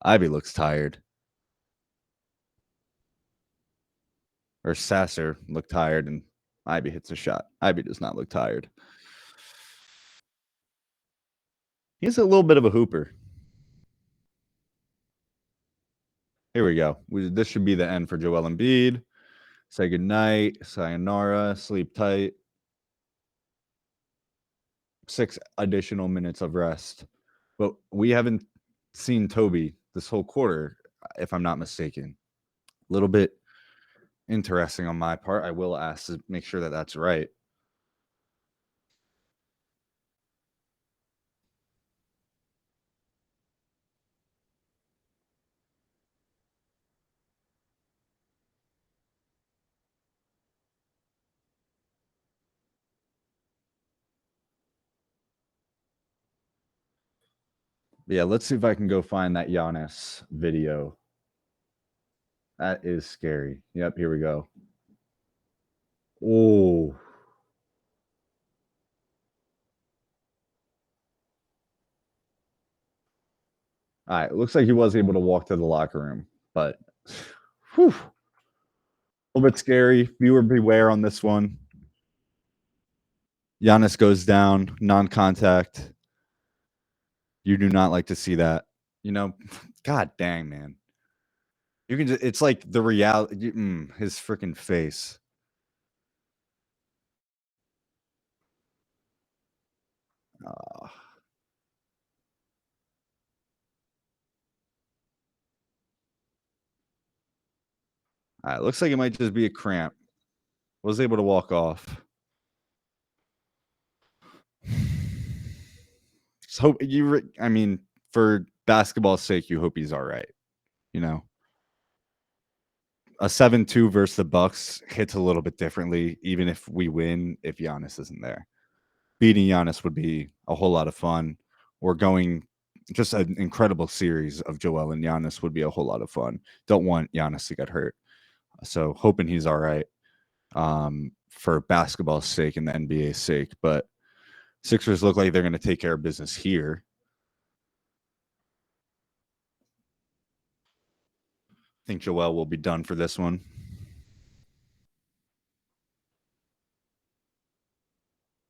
Ivy looks tired. Or Sasser looked tired, and Ivy hits a shot. Ivy does not look tired. He's a little bit of a hooper. Here we go. This should be the end for Joel Embiid. Say goodnight. Sayonara. Sleep tight. 6 additional minutes of rest. But we haven't seen Toby this whole quarter, if I'm not mistaken. A little bit interesting on my part. I will ask to make sure that that's right. Yeah, let's see if I can go find that Giannis video. That is scary. Yep, here we go. Oh. All right, looks like he was able to walk to the locker room, but whew, a little bit scary. Viewer beware on this one. Giannis goes down, non-contact. You do not like to see that. You know, God dang, man. You can just, it's like the reality, his freaking face. All right, looks like it might just be a cramp. Was able to walk off. Just hope I mean, for basketball's sake, you hope he's all right. You know, a 7-2 versus the Bucks hits a little bit differently, even if we win, if Giannis isn't there. Beating Giannis would be a whole lot of fun. We're going just an incredible series of Joel and Giannis would be a whole lot of fun. Don't want Giannis to get hurt. So hoping he's all right for basketball's sake and the NBA's sake. But Sixers look like they're going to take care of business here. I think Joel will be done for this one.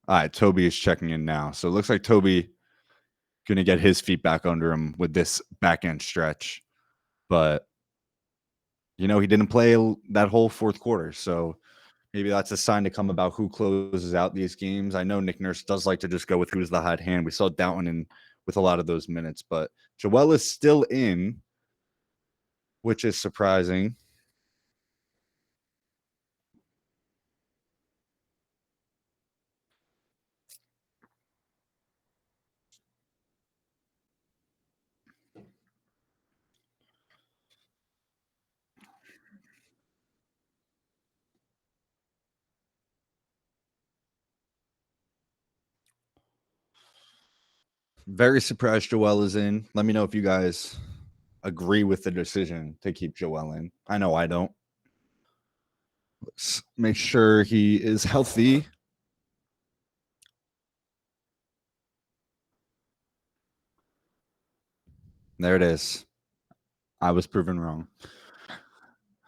All right, Toby is checking in now. So it looks like Toby going to get his feet back under him with this back end stretch. But, he didn't play that whole fourth quarter. So maybe that's a sign to come about who closes out these games. I know Nick Nurse does like to just go with who's the hot hand. We saw Downton in with a lot of those minutes, but Joel is still in, which is surprising. Very surprised Joel is in. Let me know if you guys agree with the decision to keep Joel in. I know I don't. Let's make sure he is healthy. There it is. I was proven wrong.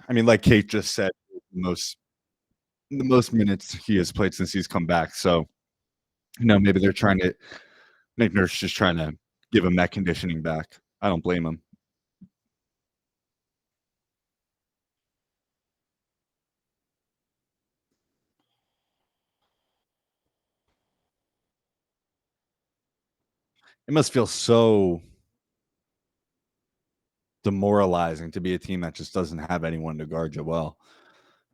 I mean, like Kate just said, the most minutes he has played since he's come back. So, maybe they're trying to Nick Nurse just trying to give him that conditioning back. I don't blame him. It must feel so demoralizing to be a team that just doesn't have anyone to guard you well.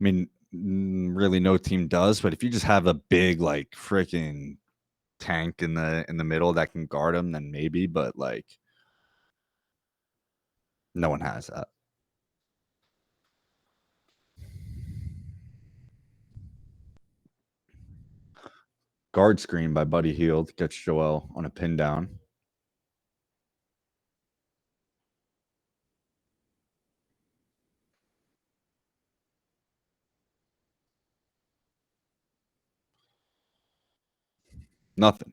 I mean, really no team does, but if you just have a big like freaking tank in the middle that can guard him, then maybe, but like no one has that. Guard screen by Buddy Hield gets Joel on a pin down. Nothing.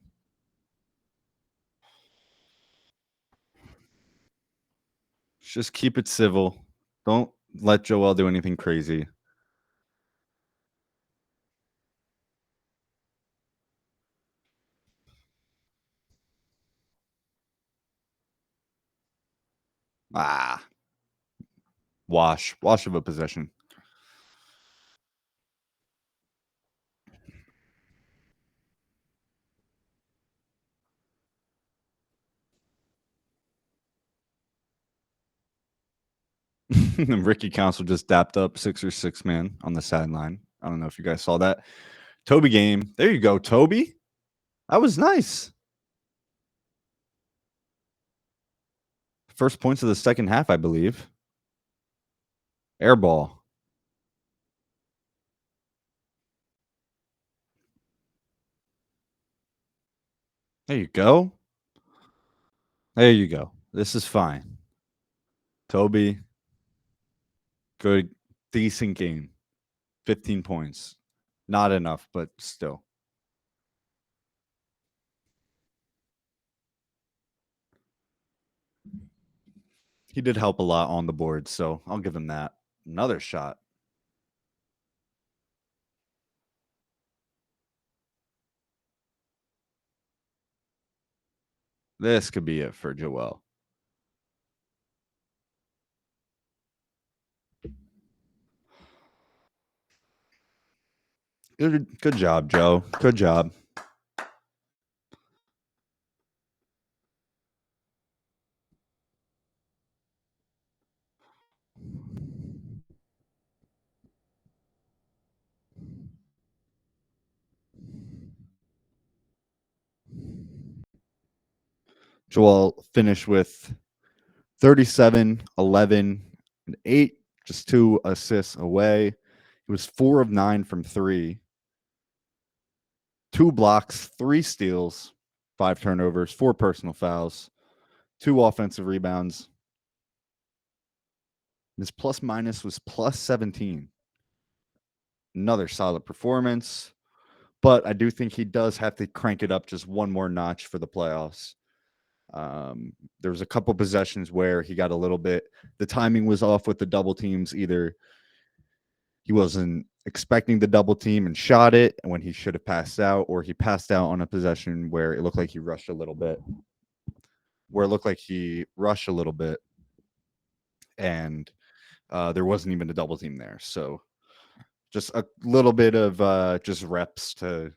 Just keep it civil. Don't let Joel do anything crazy. Ah, wash of a possession. Ricky Council just dapped up 6 man on the sideline. I don't know if you guys saw that. Toby game. There you go, Toby. That was nice. First points of the second half, I believe. Air ball. There you go. There you go. This is fine. Toby, good, decent game. 15 points. Not enough, but still. He did help a lot on the board, so I'll give him that. Another shot. This could be it for Joel. Good job, Joe. Good job. Joel finished with 37, 11, and 8, just 2 assists away. He was 4 of 9 from 3, 2 blocks, 3 steals, 5 turnovers, 4 personal fouls, 2 offensive rebounds. His plus minus was plus 17. Another solid performance, but I do think he does have to crank it up just one more notch for the playoffs. There was a couple possessions where he got a little bit, the timing was off with the double teams. Either he wasn't expecting the double team and shot it when he should have passed out, or he passed out on a possession where it looked like he rushed a little bit, and there wasn't even a double team there. So just a little bit of just reps to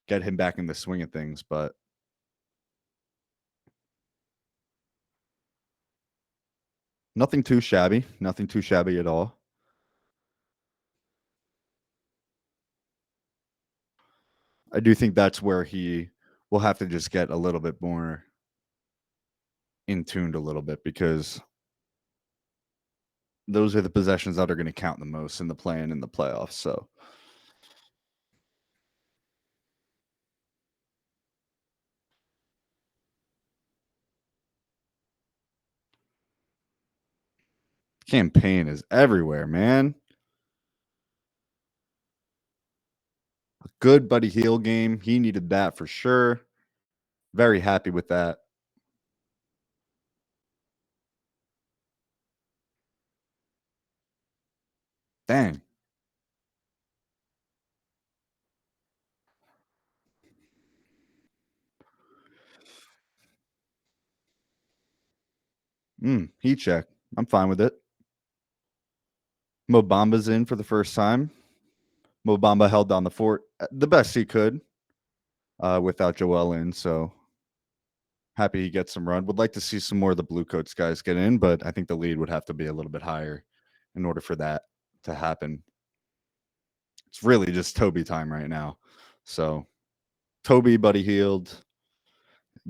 get him back in the swing of things, but nothing too shabby at all. I do think that's where he will have to just get a little bit more in tuned a little bit, because those are the possessions that are going to count the most in the play-in and the playoffs. So campaign is everywhere, man. A good Buddy Hield game. He needed that for sure. Very happy with that. Dang. Heat check. I'm fine with it. Mo Bamba's in for the first time. Mo Bamba held down the fort the best he could without Joel in. So happy he gets some run. Would like to see some more of the Blue Coats guys get in, but I think the lead would have to be a little bit higher in order for that to happen. It's really just Toby time right now. So Toby, Buddy Hield,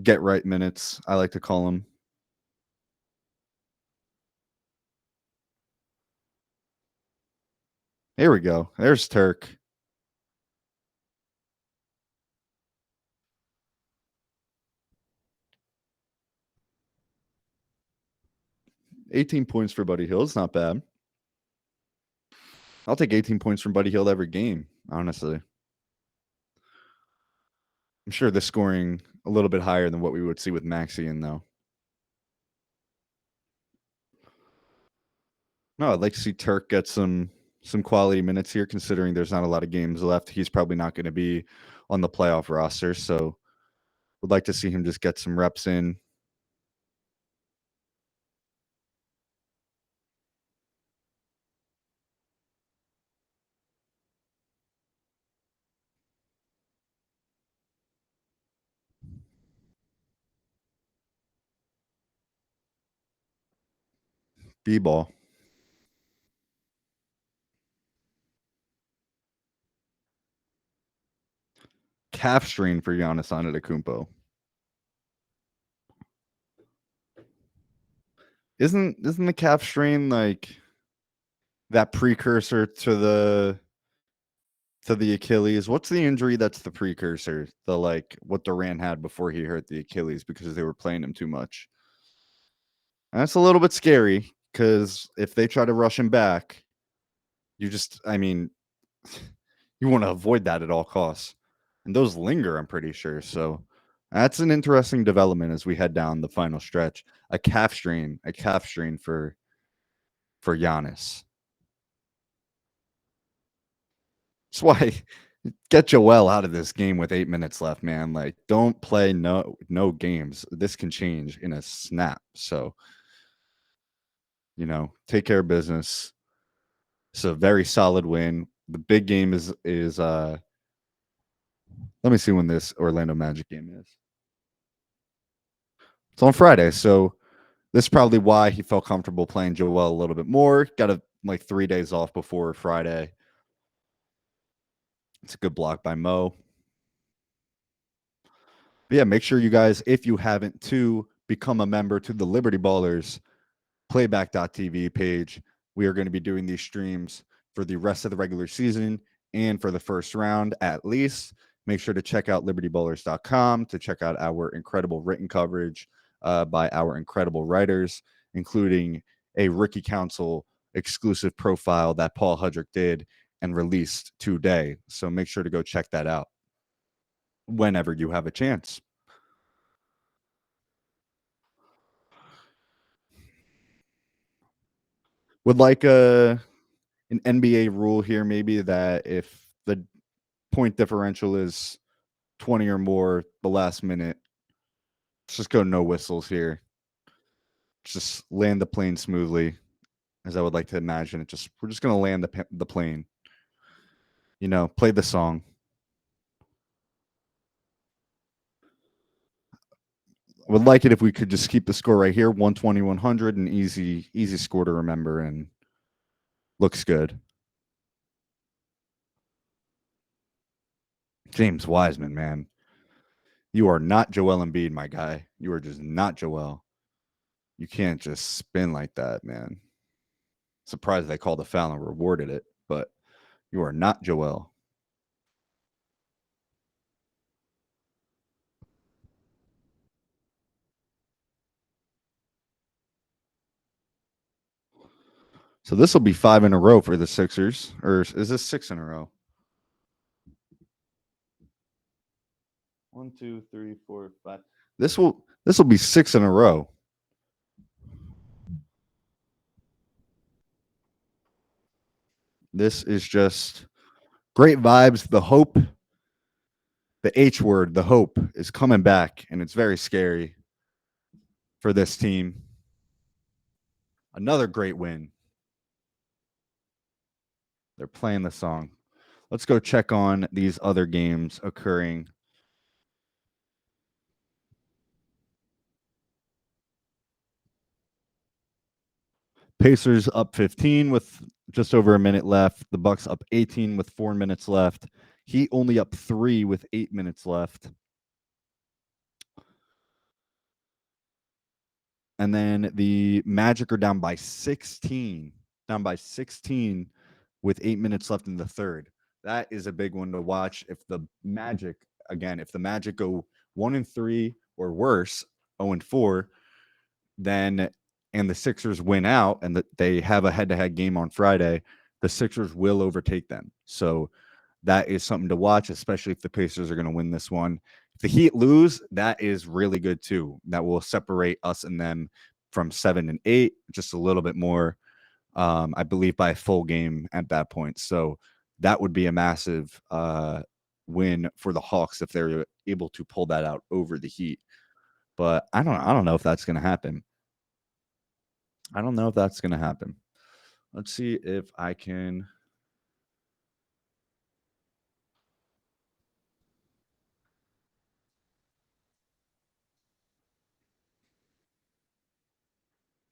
get right minutes, I like to call him. Here we go. There's Turk. $18 for Buddy Hield. It's not bad. I'll take 18 points from Buddy Hield every game, honestly. I'm sure the scoring a little bit higher than what we would see with Maxian, though. No, I'd like to see Turk get some quality minutes here, considering there's not a lot of games left. He's probably not going to be on the playoff roster, so would like to see him just get some reps in. B-ball. Calf strain for Giannis Antetokounmpo. Isn't the calf strain like that precursor to the Achilles? What's the injury that's the precursor? The like what Durant had before he hurt the Achilles because they were playing him too much. And that's a little bit scary, because if they try to rush him back, you just, I mean, you want to avoid that at all costs. And those linger, I'm pretty sure. So that's an interesting development as we head down the final stretch. A calf strain for Giannis. That's why get Joel out of this game with 8 minutes left, man. Like, don't play no games. This can change in a snap. So, take care of business. It's a very solid win. The big game is let me see when this Orlando Magic game is. It's on Friday, so this is probably why he felt comfortable playing Joel a little bit more. Got 3 days off before Friday. It's a good block by Mo. Yeah, make sure you guys, if you haven't, to become a member to the Liberty Ballers playback.tv page. We are going to be doing these streams for the rest of the regular season and for the first round at least. Make sure to check out libertyballers.com to check out our incredible written coverage by our incredible writers, including a Rookie Council exclusive profile that Paul Hudrick did and released today. So make sure to go check that out whenever you have a chance. Would like an NBA rule here, maybe that if the point differential is 20 or more the last minute, let's just go no whistles here. Just land the plane smoothly, as I would like to imagine it. We're just gonna land the plane. Play the song. I would like it if we could just keep the score right here, 120, 100, an easy score to remember, and looks good. James Wiseman, man. You are not Joel Embiid, my guy. You are just not Joel. You can't just spin like that, man. Surprised they called a foul and rewarded it, but you are not Joel. So this will be 5 in a row for the Sixers, or is this 6 in a row? 1, 2, 3, 4, 5. This will be 6 in a row. This is just great vibes. The hope, the H word, the hope is coming back, and it's very scary for this team. Another great win. They're playing the song. Let's go check on these other games occurring. Pacers up 15 with just over a minute left. The Bucks up 18 with 4 minutes left. Heat only up 3 with 8 minutes left. And then the Magic are down by 16 with 8 minutes left in the third. That is a big one to watch. If the Magic go 1-3 or worse, 0-4, then and the Sixers win out and they have a head-to-head game on Friday, the Sixers will overtake them. So that is something to watch, especially if the Pacers are going to win this one. If the Heat lose, that is really good too. That will separate us and them from 7 and 8, just a little bit more, I believe, by a full game at that point. So that would be a massive win for the Hawks if they're able to pull that out over the Heat. But I don't know if that's going to happen. Let's see if I can.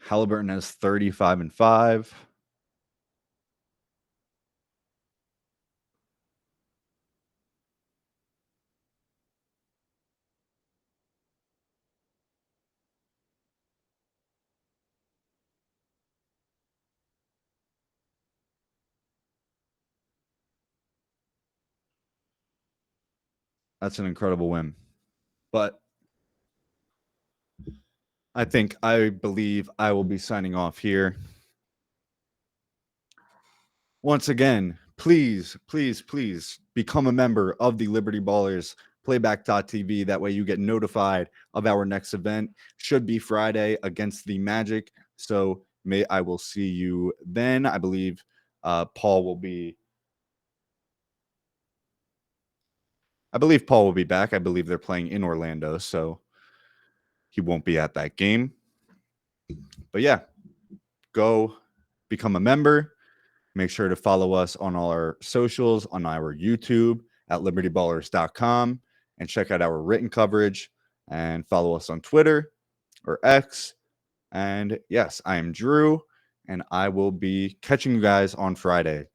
Halliburton has 35-5. That's an incredible win. But I believe I will be signing off here. Once again, please become a member of the Liberty Ballers playback.tv. That way you get notified of our next event. Should be Friday against the Magic. So I will see you then. I believe Paul will be back. I believe they're playing in Orlando, so he won't be at that game. But yeah, go become a member. Make sure to follow us on all our socials, on our YouTube at libertyballers.com, and check out our written coverage and follow us on Twitter or X. And yes, I am Drew, and I will be catching you guys on Friday.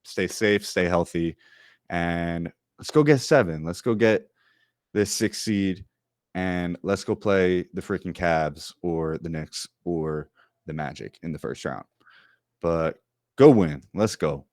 Stay safe, stay healthy, and let's go get 7. Let's go get this 6 seed and let's go play the freaking Cavs or the Knicks or the Magic in the first round. But go win. Let's go.